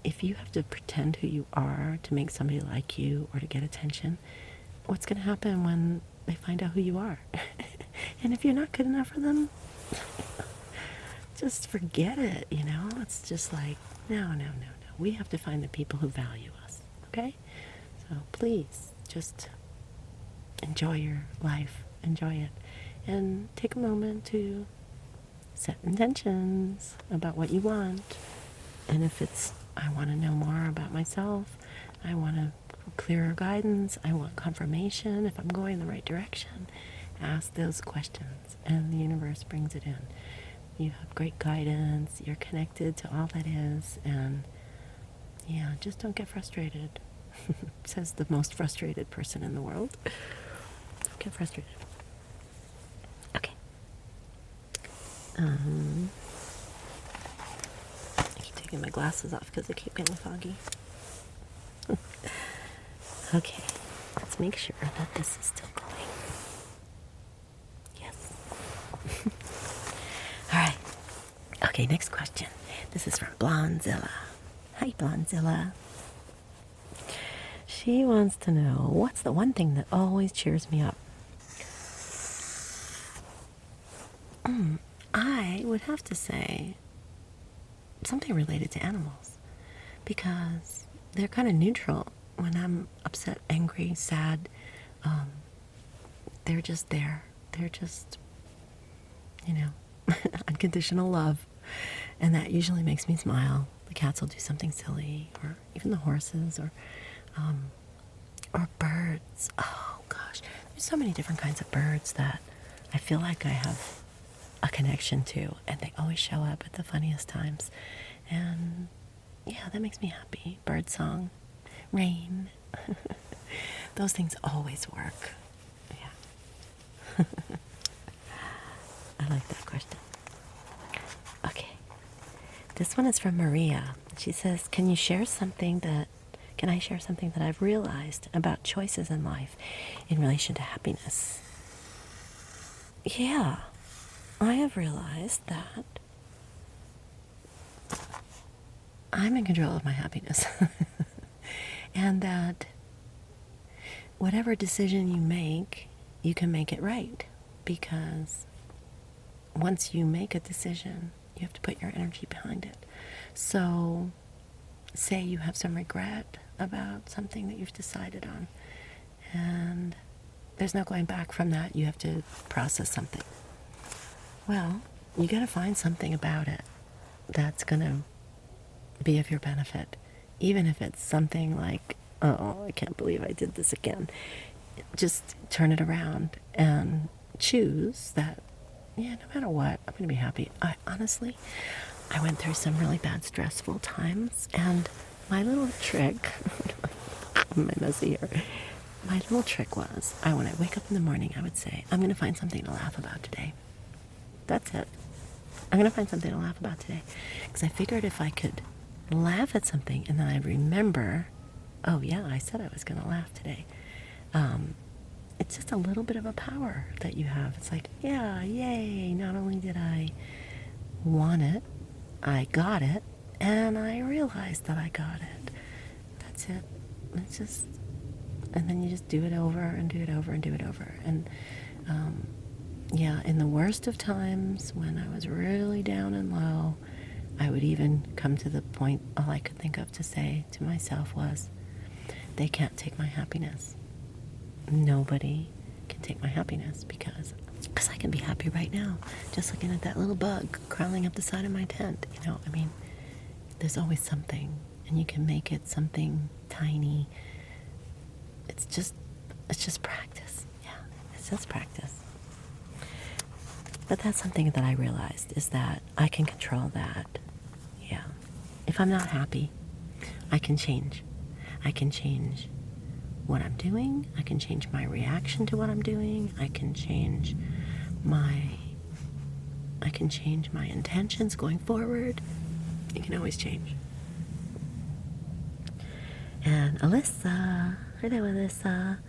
if you have to pretend who you are to make somebody like you or to get attention, what's going to happen when they find out who you are? And if you're not good enough for them, just forget it, It's just like, no. We have to find the people who value us, okay? So please, just enjoy your life. Enjoy it. And take a moment to set intentions about what you want. And if it's, I want to know more about myself, I want a clearer guidance, I want confirmation if I'm going in the right direction, ask those questions and the universe brings it in. You have great guidance, you're connected to all that is, and yeah, just don't get frustrated. Says the most frustrated person in the world. Don't get frustrated. Okay. I keep taking my glasses off because they keep getting foggy. Okay, let's make sure that this is still going. Yes. All right. Okay, next question. This is from Blonzilla. Hi, Blonzilla. She wants to know, what's the one thing that always cheers me up? I would have to say something related to animals, because they're kind of neutral when I'm upset, angry, sad. They're just there. They're just, unconditional love. And that usually makes me smile. The cats will do something silly, or even the horses, or birds. Oh gosh, there's so many different kinds of birds that I feel like I have a connection to, and they always show up at the funniest times. And yeah, that makes me happy. Bird song, rain. Those things always work. Yeah. I like that question. Okay. This one is from Maria. She says, can I share something that I've realized about choices in life in relation to happiness? Yeah, I have realized that I'm in control of my happiness. And that whatever decision you make, you can make it right. Because once you make a decision, you have to put your energy behind it. So, say you have some regret about something that you've decided on, and there's no going back from that. You have to process something. Well, you got to find something about it that's going to be of your benefit. Even if it's something like, oh, I can't believe I did this again. Just turn it around and choose that, yeah, no matter what, I'm going to be happy. I went through some really bad, stressful times, and my little trick, my messy here, my little trick was, when I wake up in the morning, I would say, I'm going to find something to laugh about today. That's it. I'm going to find something to laugh about today. Because I figured if I could laugh at something, and then I remember, oh yeah, I said I was going to laugh today. It's just a little bit of a power that you have. It's like, yeah, yay, not only did I want it, I got it, and I realized that I got it. That's it. It's just, and then you just do it over and do it over and do it over. And yeah, in the worst of times, when I was really down and low, I would even come to the point, all I could think of to say to myself was, they can't take my happiness. Nobody can take my happiness, because I can be happy right now, just looking at that little bug crawling up the side of my tent. You know, I mean, there's always something, and you can make it something tiny. It's just practice. Yeah, it's just practice. But that's something that I realized, is that I can control that. Yeah. If I'm not happy, I can change. I can change what I'm doing. I can change my reaction to what I'm doing. I can change my intentions going forward. You can always change. And Alyssa, hello Alyssa,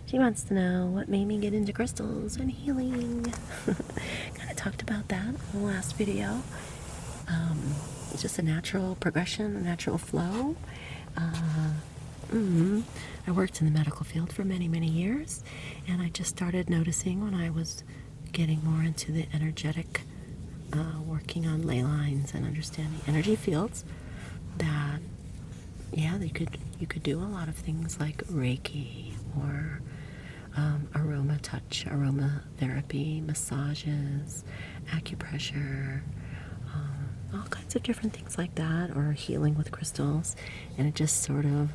she wants to know what made me get into crystals and healing. Kind of talked about that in the last video. It's just a natural progression, a natural flow. I worked in the medical field for many, many years, and I just started noticing when I was getting more into the energetic, working on ley lines and understanding energy fields, that yeah, you could do a lot of things like Reiki or aroma touch, aromatherapy, massages, acupressure, all kinds of different things like that, or healing with crystals. And it just sort of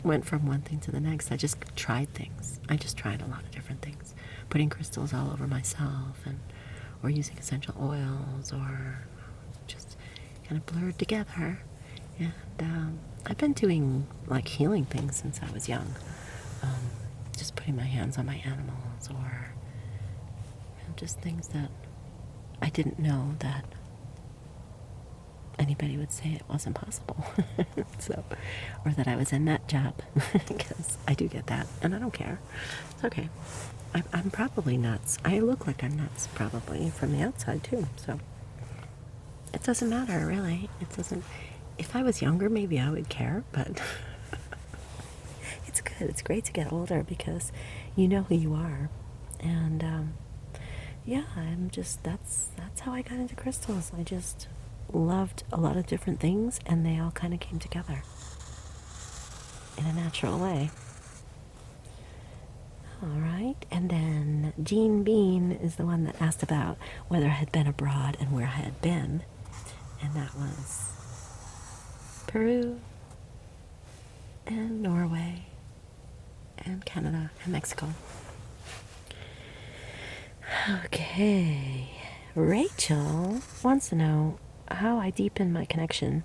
went from one thing to the next. I just tried things. I just tried a lot of different things, putting crystals all over myself, or using essential oils, or just kind of blurred together. And I've been doing like healing things since I was young. Just putting my hands on my animals, or just things that I didn't know that anybody would say it wasn't possible. So, or that I was a nut job, because I do get that, and I don't care. It's okay. I'm probably nuts. I look like I'm nuts probably from the outside too. So it doesn't matter, really. It doesn't. If I was younger, maybe I would care, but it's good. It's great to get older, because you know who you are. And yeah, that's how I got into crystals. I just loved a lot of different things, and they all kind of came together in a natural way. All right, and then Jean Bean is the one that asked about whether I had been abroad and where I had been, and that was Peru and Norway and Canada and Mexico. Okay, Rachel wants to know how I deepen my connection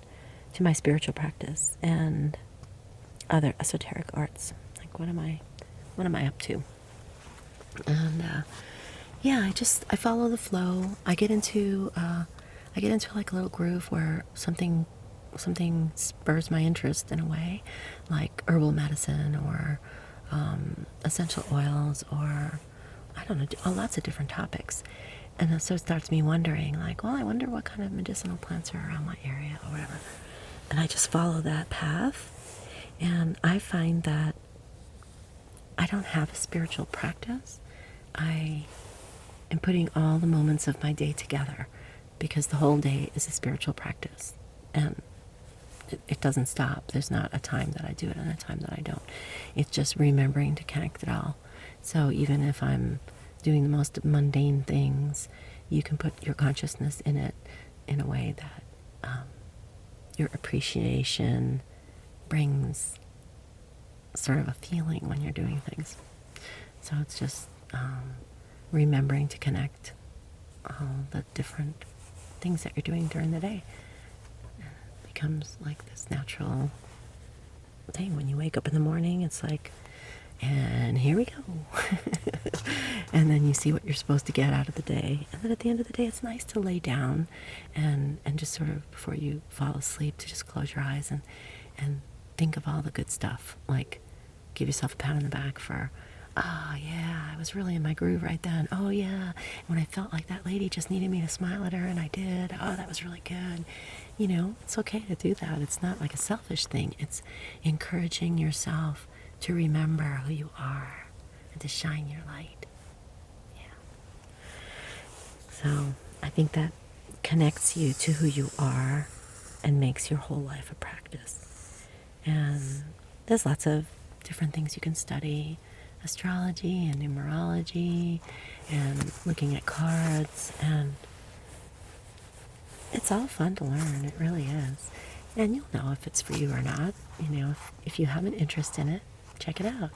to my spiritual practice and other esoteric arts. Like, what am I up to? And yeah, I follow the flow. I get into like a little groove where something spurs my interest in a way, like herbal medicine, or essential oils, or I don't know, lots of different topics. And so it starts me wondering, like, well, I wonder what kind of medicinal plants are around my area, or whatever. And I just follow that path. And I find that I don't have a spiritual practice. I am putting all the moments of my day together, because the whole day is a spiritual practice. And it doesn't stop. There's not a time that I do it and a time that I don't. It's just remembering to connect it all. So even if I'm doing the most mundane things, you can put your consciousness in it in a way that your appreciation brings sort of a feeling when you're doing things. So it's just remembering to connect all the different things that you're doing during the day. It becomes like this natural thing. When you wake up in the morning, it's like, and here we go. And then you see what you're supposed to get out of the day. And then at the end of the day, it's nice to lay down and just sort of, before you fall asleep, to just close your eyes and think of all the good stuff. Like, give yourself a pat on the back for, oh yeah, I was really in my groove right then. Oh yeah, when I felt like that lady just needed me to smile at her, and I did. Oh, that was really good. You know, it's okay to do that. It's not like a selfish thing. It's encouraging yourself to remember who you are and to shine your light. Yeah. So I think that connects you to who you are and makes your whole life a practice. And there's lots of different things you can study. Astrology and numerology and looking at cards, and it's all fun to learn. It really is. And you'll know if it's for you or not. You know, if you have an interest in it, check it out.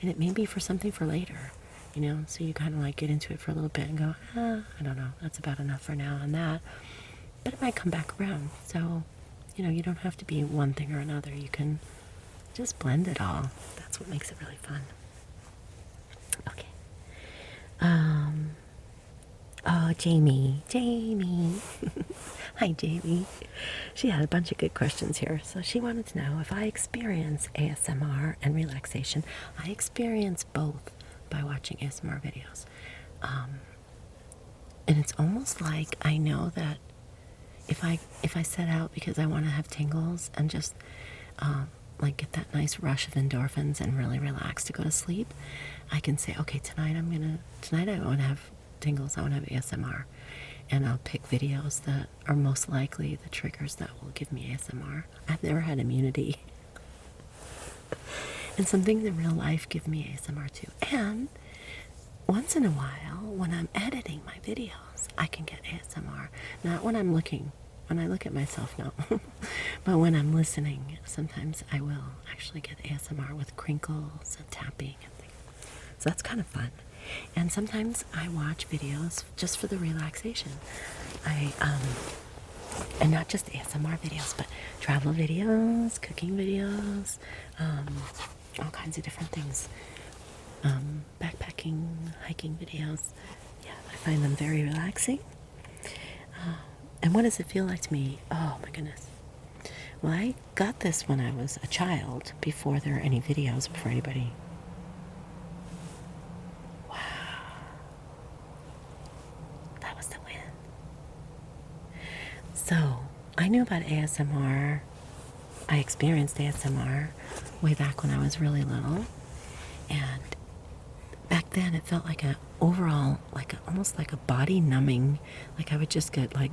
And it may be for something for later, you know, so you kind of like get into it for a little bit and go, I don't know, that's about enough for now on that. But it might come back around. So, you know, you don't have to be one thing or another. You can just blend it all. That's what makes it really fun. Okay. Oh, Jamie. Hi, Jamie. She had a bunch of good questions here. So she wanted to know if I experience ASMR and relaxation. I experience both by watching ASMR videos. And it's almost like I know that if I set out because I want to have tingles and just like get that nice rush of endorphins and really relax to go to sleep, I can say, okay, tonight I want to have tingles, I want to have ASMR, and I'll pick videos that are most likely the triggers that will give me ASMR. I've never had immunity. And some things in real life give me ASMR too. And once in a while, when I'm editing my videos, I can get ASMR. Not when I'm looking. When I look at myself, no. But when I'm listening, sometimes I will actually get ASMR with crinkles and tapping and things. So that's kind of fun. And sometimes I watch videos just for the relaxation. And not just ASMR videos, but travel videos, cooking videos, all kinds of different things. Backpacking, hiking videos. Yeah, I find them very relaxing. And what does it feel like to me? Oh my goodness. Well, I got this when I was a child, before there were any videos, before anybody. Wow. That was the win. So, I knew about ASMR. I experienced ASMR way back when I was really little. And back then it felt like a overall, almost like a body numbing. Like I would just get like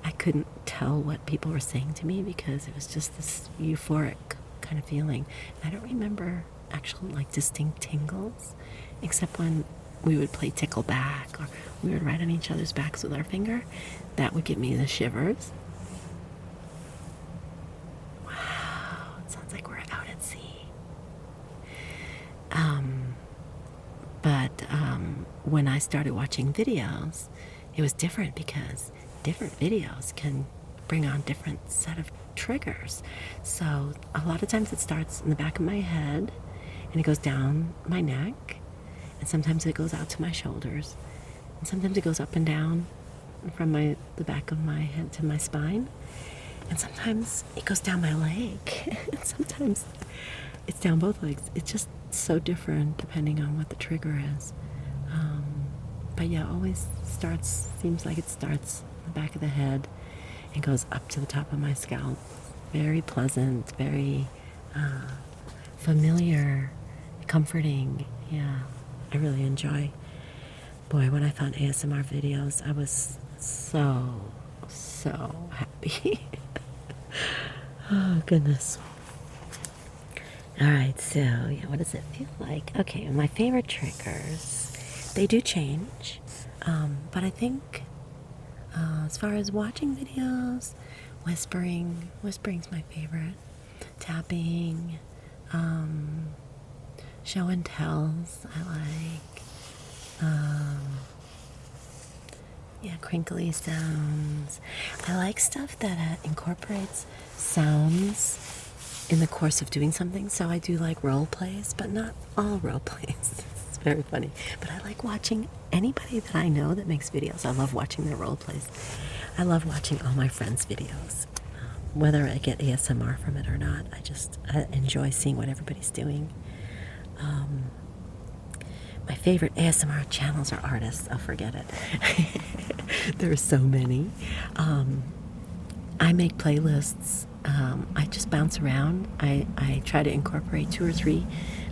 I couldn't tell what people were saying to me because it was just this euphoric kind of feeling. And I don't remember actual like distinct tingles, except when we would play tickle back or we would write on each other's backs with our finger. That would give me the shivers. Wow, it sounds like we're out at sea. But when I started watching videos, it was different because different videos can bring on different set of triggers. So a lot of times it starts in the back of my head and it goes down my neck, and sometimes it goes out to my shoulders, and sometimes it goes up and down from the back of my head to my spine, and sometimes it goes down my leg, and sometimes it's down both legs. It's just so different depending on what the trigger is. But yeah, always seems like it starts in the back of the head and goes up to the top of my scalp. Very pleasant, very familiar, comforting. Yeah, I really enjoy. Boy, when I found ASMR videos, I was so happy. Oh, goodness. All right, so yeah, what does it feel like? Okay, my favorite triggers, they do change, but I think as far as watching videos, whispering's my favorite. Tapping, show and tells, I like. Yeah, crinkly sounds. I like stuff that incorporates sounds in the course of doing something. So I do like role plays, but not all role plays. It's very funny. But I like watching anybody that I know that makes videos. I love watching their role plays. I love watching all my friends' videos. Whether I get ASMR from it or not, I enjoy seeing what everybody's doing. My favorite ASMR channels are artists. Oh, forget it. There are so many. I make playlists. I just bounce around. I try to incorporate 2 or 3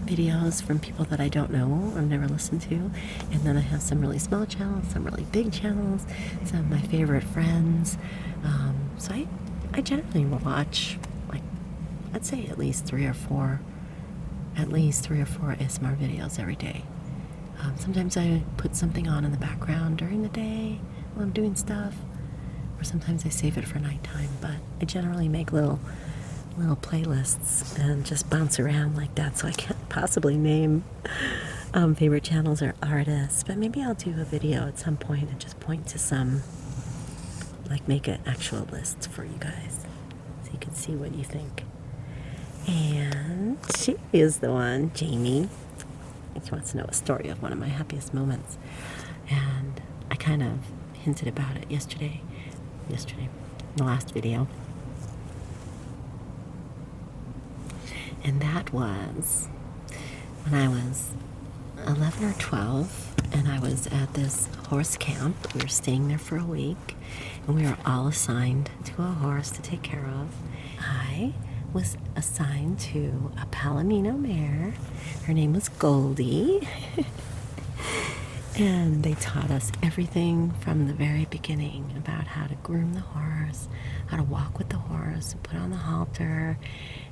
videos from people that I don't know, I've never listened to. And then I have some really small channels, some really big channels, some of my favorite friends. So I generally watch, like, I'd say at least 3 or 4 ASMR videos every day. Sometimes I put something on in the background during the day while I'm doing stuff, or sometimes I save it for nighttime, but I generally make little playlists and just bounce around like that, so I can't possibly name favorite channels or artists, but maybe I'll do a video at some point and just point to some, like make an actual list for you guys so you can see what you think. And she is the one, Jamie. She wants to know a story of one of my happiest moments, and I kind of hinted about it yesterday, in the last video. And that was when I was 11 or 12, and I was at this horse camp. We were staying there for a week, and we were all assigned to a horse to take care of. I was assigned to a Palomino mare. Her name was Goldie. And they taught us everything from the very beginning about how to groom the horse, how to walk with the horse, put on the halter.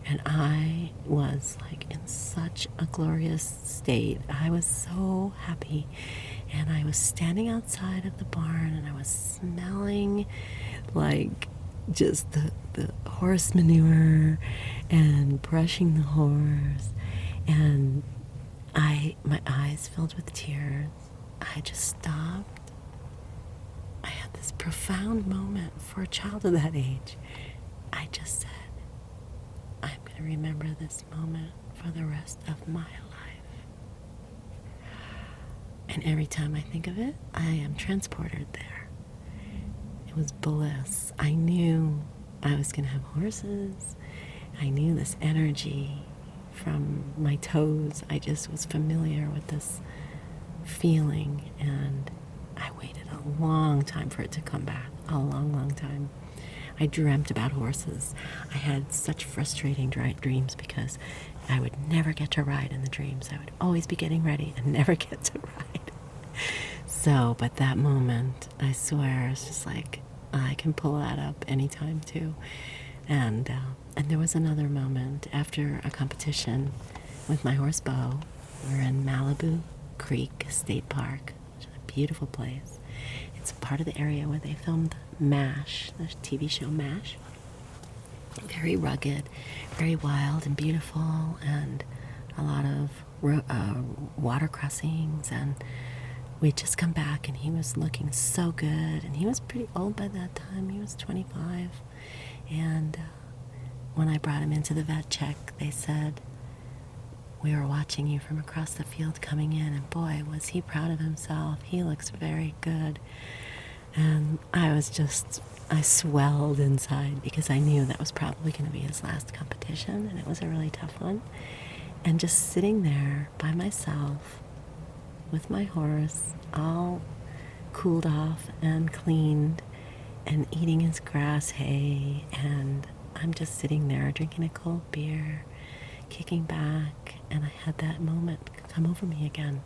And I was like in such a glorious state. I was so happy. And I was standing outside of the barn, and I was smelling like just the horse manure and brushing the horse. And my eyes filled with tears. I just stopped. I had this profound moment for a child of that age. I just said, I'm going to remember this moment for the rest of my life. And every time I think of it, I am transported there. It was bliss. I knew I was going to have horses. I knew this energy from my toes. I just was familiar with this feeling, and I waited a long time for it to come back. A long, long time. I dreamt about horses. I had such frustrating dreams because I would never get to ride in the dreams. I would always be getting ready and never get to ride. So, but that moment, I swear, it's just like, I can pull that up anytime too. And there was another moment after a competition with my horse Bo. We were in Malibu Creek State Park, which is a beautiful place. It's part of the area where they filmed MASH, the TV show MASH. Very rugged, very wild and beautiful, and a lot of water crossings. And we'd just come back, and he was looking so good, and he was pretty old by that time. He was 25. And when I brought him into the vet check, they said, we were watching you from across the field coming in, and boy, was he proud of himself. He looks very good. And I swelled inside because I knew that was probably going to be his last competition, and it was a really tough one. And just sitting there by myself with my horse, all cooled off and cleaned, and eating his grass hay, and I'm just sitting there drinking a cold beer, kicking back, and I had that moment come over me again,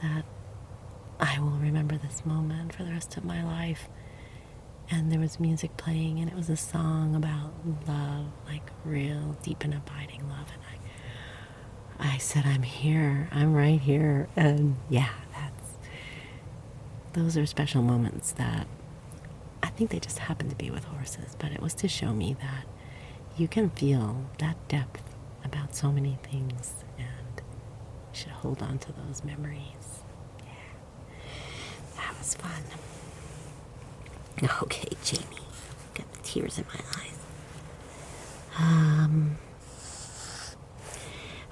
that I will remember this moment for the rest of my life. And there was music playing, and it was a song about love, like real deep and abiding love. And I said, I'm here, I'm right here. And yeah, those are special moments that I think they just happen to be with horses, but it was to show me that you can feel that depth about so many things, and you should hold on to those memories. Yeah, that was fun. Okay, Jamie, got the tears in my eyes.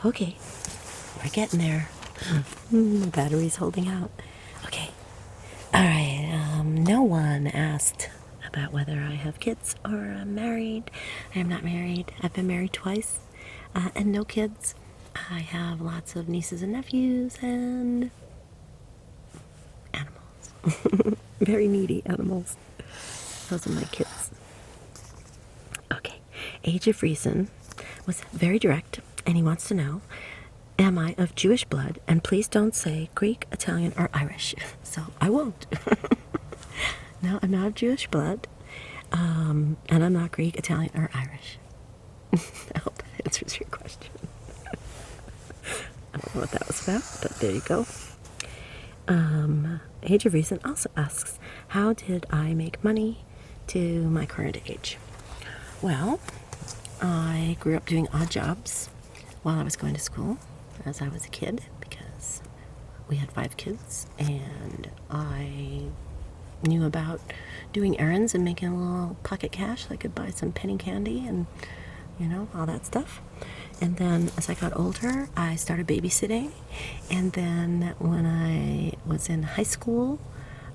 Okay, we're getting there. The battery's holding out. Okay. All right. No one asked about whether I have kids or I'm married. I am not married. I've been married twice, and no kids. I have lots of nieces and nephews and animals. Very needy animals. Those are my kids. Okay. Age of reason was very direct, and he wants to know, am I of Jewish blood? And please don't say Greek, Italian, or Irish. So I won't. No, I'm not of Jewish blood. And I'm not Greek, Italian, or Irish. I hope that answers your question. I don't know what that was about, but there you go. Age of Reason also asks, how did I make money to my current age? Well, I grew up doing odd jobs while I was going to school as I was a kid, because we had 5 kids, and I knew about doing errands and making a little pocket cash so I could buy some penny candy and, all that stuff. And then as I got older, I started babysitting. And then when I was in high school,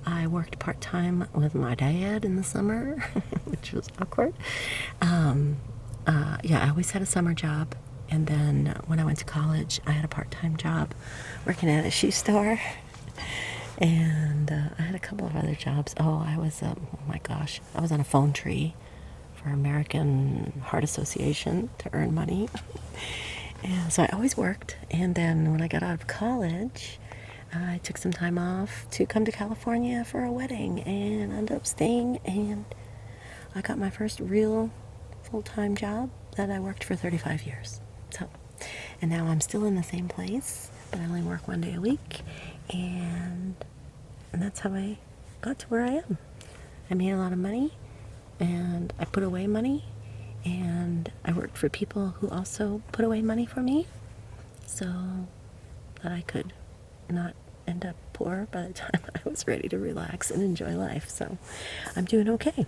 I worked part-time with my dad in the summer, which was awkward. I always had a summer job. And then when I went to college, I had a part-time job working at a shoe store. And I had a couple of other jobs. I was on a phone tree for American Heart Association to earn money. And so I always worked. And then when I got out of college, I took some time off to come to California for a wedding and ended up staying. And I got my first real full-time job that I worked for 35 years. And now I'm still in the same place, but I only work 1 day a week. And that's how I got to where I am. I made a lot of money, and I put away money, and I worked for people who also put away money for me, so that I could not end up poor by the time I was ready to relax and enjoy life. So I'm doing okay.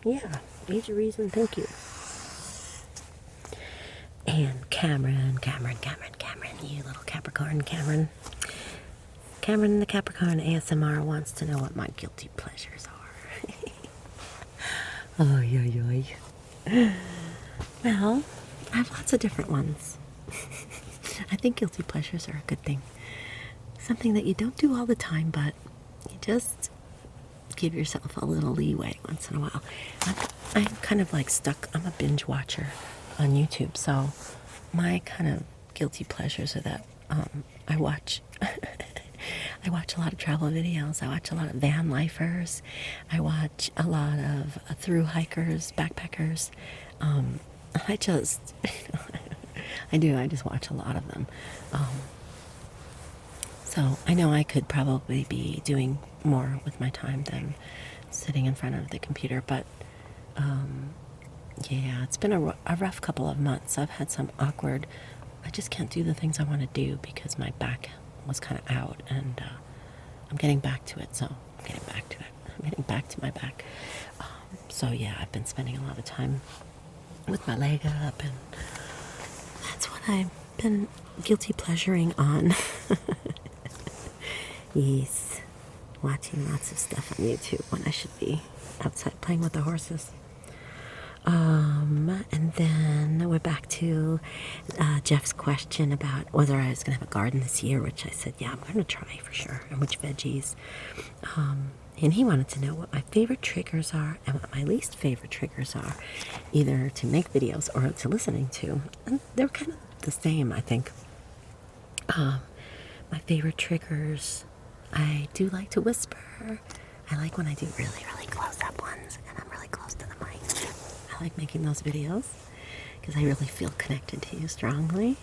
Yeah, Age of Reason, thank you. And Cameron, you little Capricorn, Cameron the Capricorn ASMR wants to know what my guilty pleasures are. Well, I have lots of different ones. I think guilty pleasures are a good thing. Something that you don't do all the time, but you just give yourself a little leeway once in a while. I'm kind of like stuck. I'm a binge watcher on YouTube, so my kind of guilty pleasures are that I watch I watch a lot of travel videos. I watch a lot of van lifers. I watch a lot of thru hikers, backpackers. I just I just watch a lot of them. So I know I could probably be doing more with my time than sitting in front of the computer, but it's been a rough couple of months. I've had some awkward, I just can't do the things I want to do because my back was kind of out, and I'm getting back to it, so I'm getting back to my back. I've been spending a lot of time with my leg up, and that's what I've been guilty pleasuring on. Yes, watching lots of stuff on YouTube when I should be outside playing with the horses. And then we're back to Jeff's question about whether I was going to have a garden this year, which I said, yeah, I'm going to try for sure, and which veggies. And he wanted to know what my favorite triggers are and what my least favorite triggers are, either to make videos or to listening to. And they're kind of the same, I think. My favorite triggers, I do like to whisper. I like when I do really, really close-up ones, and I'm really close to the mic. I like making those videos because I really feel connected to you strongly.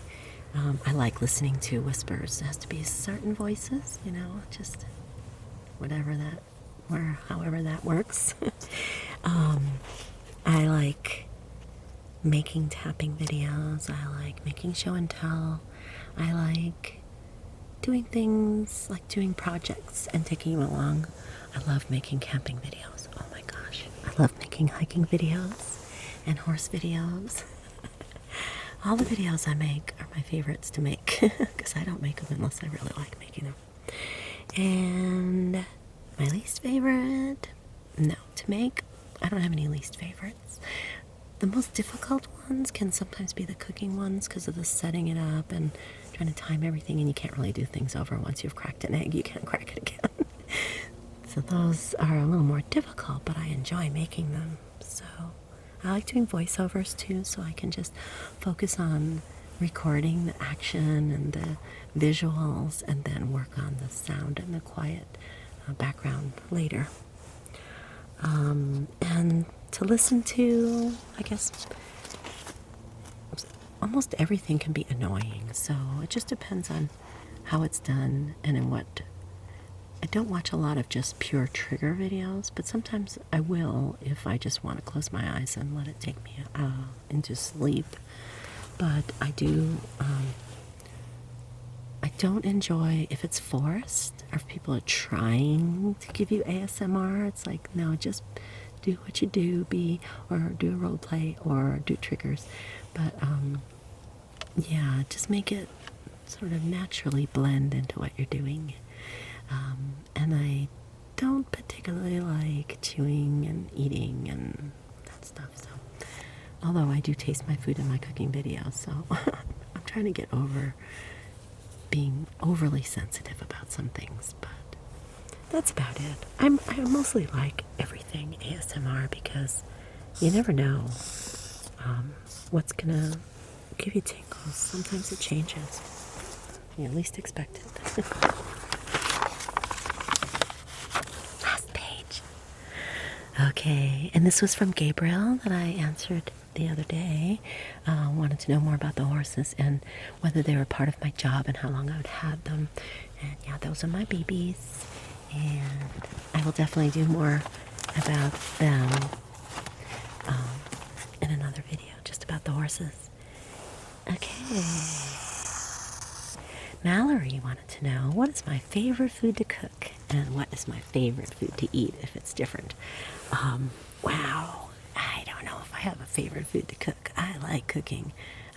I like listening to whispers. It has to be certain voices, just however that works. I like making tapping videos. I like making show and tell. I like doing things like doing projects and taking you along. I love making camping videos. Oh my gosh. I love making hiking videos and horse videos. All the videos I make are my favorites to make because I don't make them unless I really like making them. And my least favorite, no, to make, I don't have any least favorites. The most difficult ones can sometimes be the cooking ones because of the setting it up and trying to time everything, and you can't really do things over. Once you've cracked an egg, you can't crack it again. So those are a little more difficult, but I enjoy making them. So I like doing voiceovers too, so I can just focus on recording the action and the visuals and then work on the sound and the quiet background later. And to listen to, I guess, almost everything can be annoying, so it just depends on how it's done and in what. I don't watch a lot of just pure trigger videos, but sometimes I will if I just want to close my eyes and let it take me into sleep. But I don't enjoy if it's forced or if people are trying to give you ASMR. It's like, no, just do what you do, or do a role play or do triggers. But yeah, just make it sort of naturally blend into what you're doing. And I don't particularly like chewing and eating and that stuff. So, although I do taste my food in my cooking videos, so I'm trying to get over being overly sensitive about some things. But that's about it. I mostly like everything ASMR because you never know what's gonna give you tingles. Sometimes it changes. You at least expect it. Last page. Okay, and this was from Gabriel that I answered the other day. Wanted to know more about the horses and whether they were part of my job and how long I would have them. And yeah, those are my babies. And I will definitely do more about them in another video, just about the horses. Okay. Mallory wanted to know, what is my favorite food to cook and what is my favorite food to eat if it's different? Wow. I don't know if I have a favorite food to cook. I like cooking.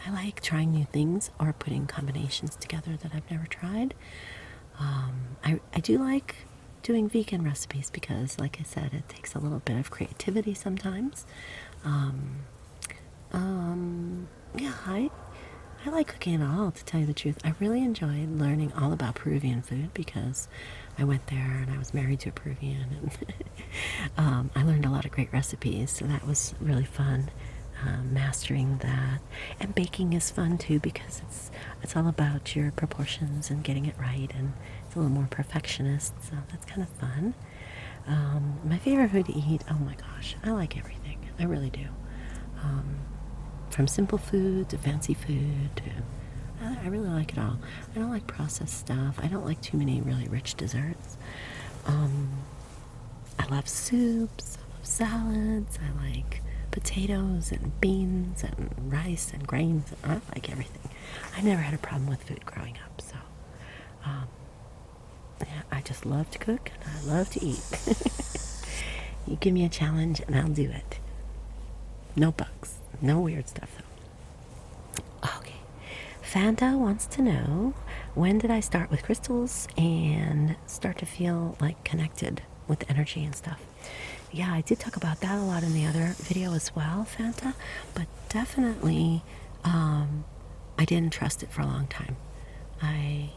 I like trying new things or putting combinations together that I've never tried. I do like doing vegan recipes because, like I said, it takes a little bit of creativity sometimes. Yeah, I like cooking at all, to tell you the truth. I really enjoyed learning all about Peruvian food because I went there and I was married to a Peruvian, and I learned a lot of great recipes, so that was really fun, mastering that. And baking is fun too because it's all about your proportions and getting it right, and it's a little more perfectionist, so that's kind of fun. My favorite food to eat, oh my gosh, I like everything. I really do. From simple food to fancy food to, I really like it all. I don't like processed stuff. I don't like too many really rich desserts. I love soups, I love salads, I like potatoes and beans and rice and grains. I like everything. I never had a problem with food growing up, so yeah, I just love to cook and I love to eat. You give me a challenge and I'll do it. No bugs. No weird stuff, though. Okay. Fanta wants to know, when did I start with crystals and start to feel like connected with energy and stuff? Yeah, I did talk about that a lot in the other video as well, Fanta, but definitely I didn't trust it for a long time. I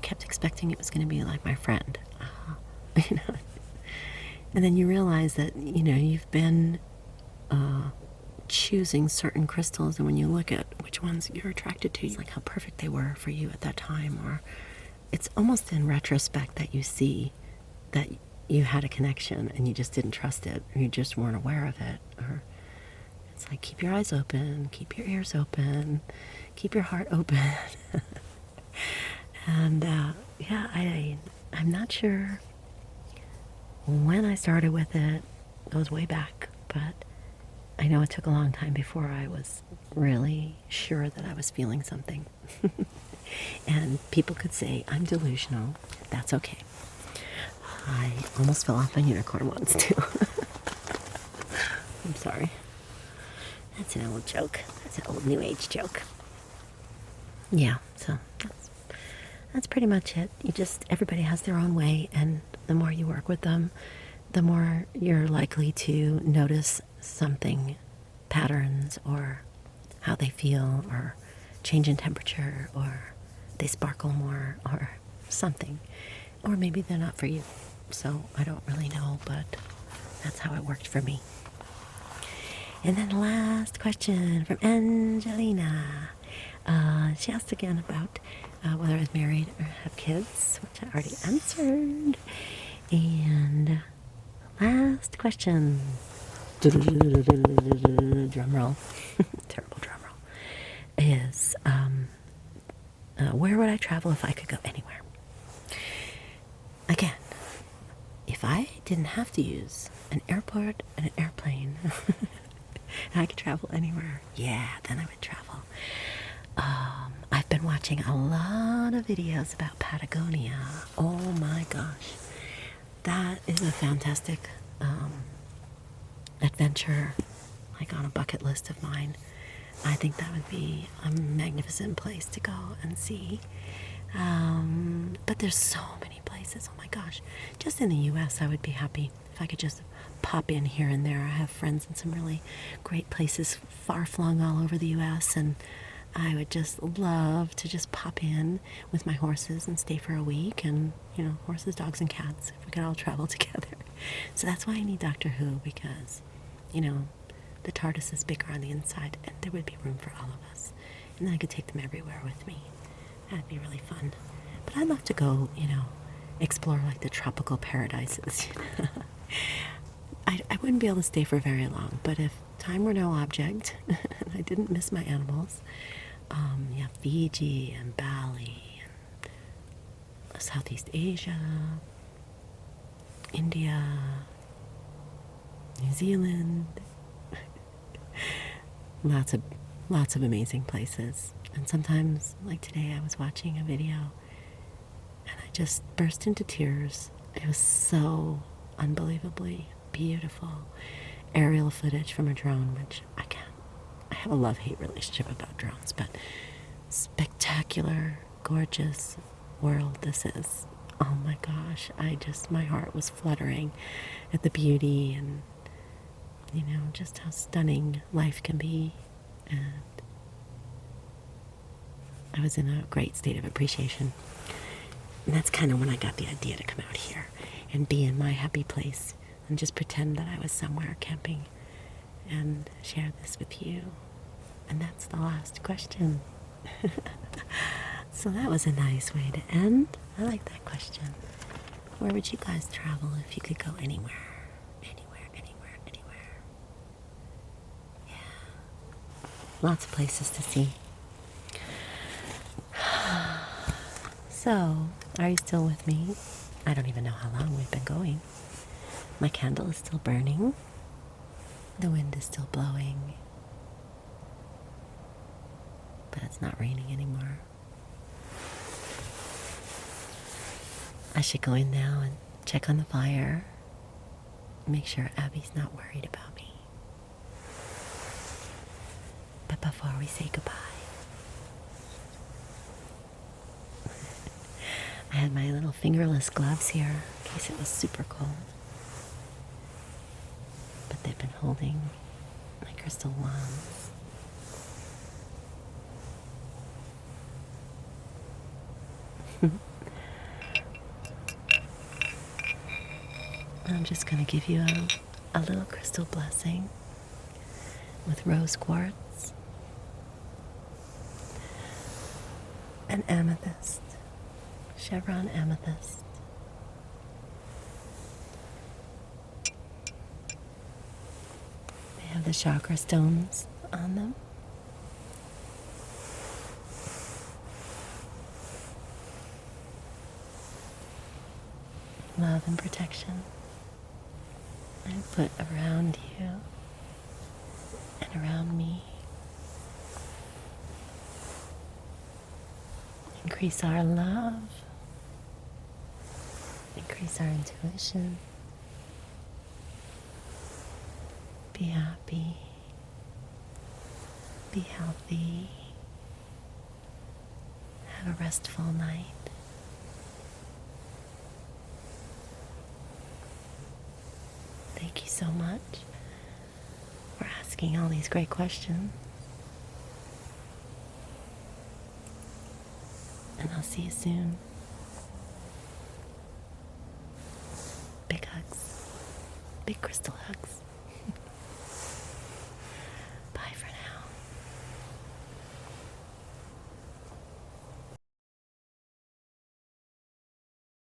kept expecting it was going to be like my friend. You know? And then you realize that, you know, you've been choosing certain crystals, and when you look at which ones you're attracted to, it's like how perfect they were for you at that time, or it's almost in retrospect that you see that you had a connection and you just didn't trust it, or you just weren't aware of it. Or it's like, keep your eyes open, keep your ears open, keep your heart open. And yeah, I'm not sure when I started with it. It goes way back, but I know it took a long time before I was really sure that I was feeling something. And people could say I'm delusional. That's okay. I almost fell off a unicorn once too. I'm sorry. That's an old joke. That's It's an old New Age joke. Yeah, so that's pretty much it. Everybody has their own way, and the more you work with them, the more you're likely to notice something, patterns, or how they feel, or change in temperature, or they sparkle more, or something. Or maybe they're not for you. So I don't really know, but that's how it worked for me. And then the last question from Angelina. She asked again about whether I was married or have kids, which I already answered. And last question. Drum roll. Terrible drum roll. Is where would I travel if I could go anywhere? Again, if I didn't have to use an airport and an airplane, and I could travel anywhere, yeah, then I would travel. I've been watching a lot of videos about Patagonia. Oh my gosh. That is a fantastic adventure, like on a bucket list of mine. I think that would be a magnificent place to go and see. But there's so many places. Oh my gosh. Just in the US, I would be happy if I could just pop in here and there. I have friends in some really great places far-flung all over the US, and I would just love to just pop in with my horses and stay for a week, and, horses, dogs, and cats, if we could all travel together. So that's why I need Doctor Who, because, the TARDIS is bigger on the inside, and there would be room for all of us. And then I could take them everywhere with me. That'd be really fun. But I'd love to go, explore like the tropical paradises. I wouldn't be able to stay for very long, but if time were no object, and I didn't miss my animals, Fiji and Bali and Southeast Asia, India, New Zealand, lots of amazing places. And sometimes, like today, I was watching a video and I just burst into tears. It was so unbelievably beautiful. Aerial footage from a drone, which I have a love-hate relationship about drones, but spectacular, gorgeous world this is. Oh my gosh, my heart was fluttering at the beauty and, just how stunning life can be. And I was in a great state of appreciation. And that's kind of when I got the idea to come out here and be in my happy place and just pretend that I was somewhere camping and share this with you. And that's the last question. So that was a nice way to end. I like that question. Where would you guys travel if you could go anywhere? Anywhere. Yeah. Lots of places to see. So, are you still with me? I don't even know how long we've been going. My candle is still burning. The wind is still blowing. But it's not raining anymore. I should go in now and check on the fire. Make sure Abby's not worried about me. But before we say goodbye, I had my little fingerless gloves here in case it was super cold. But they've been holding my crystal wands. I'm just going to give you a little crystal blessing with rose quartz and amethyst, chevron amethyst. They have the chakra stones on them. Love and protection. I put around you and around me. Increase our love. Increase our intuition. Be happy. Be healthy. Have a restful night. Thank you so much for asking all these great questions. And I'll see you soon. Big hugs. Big crystal hugs.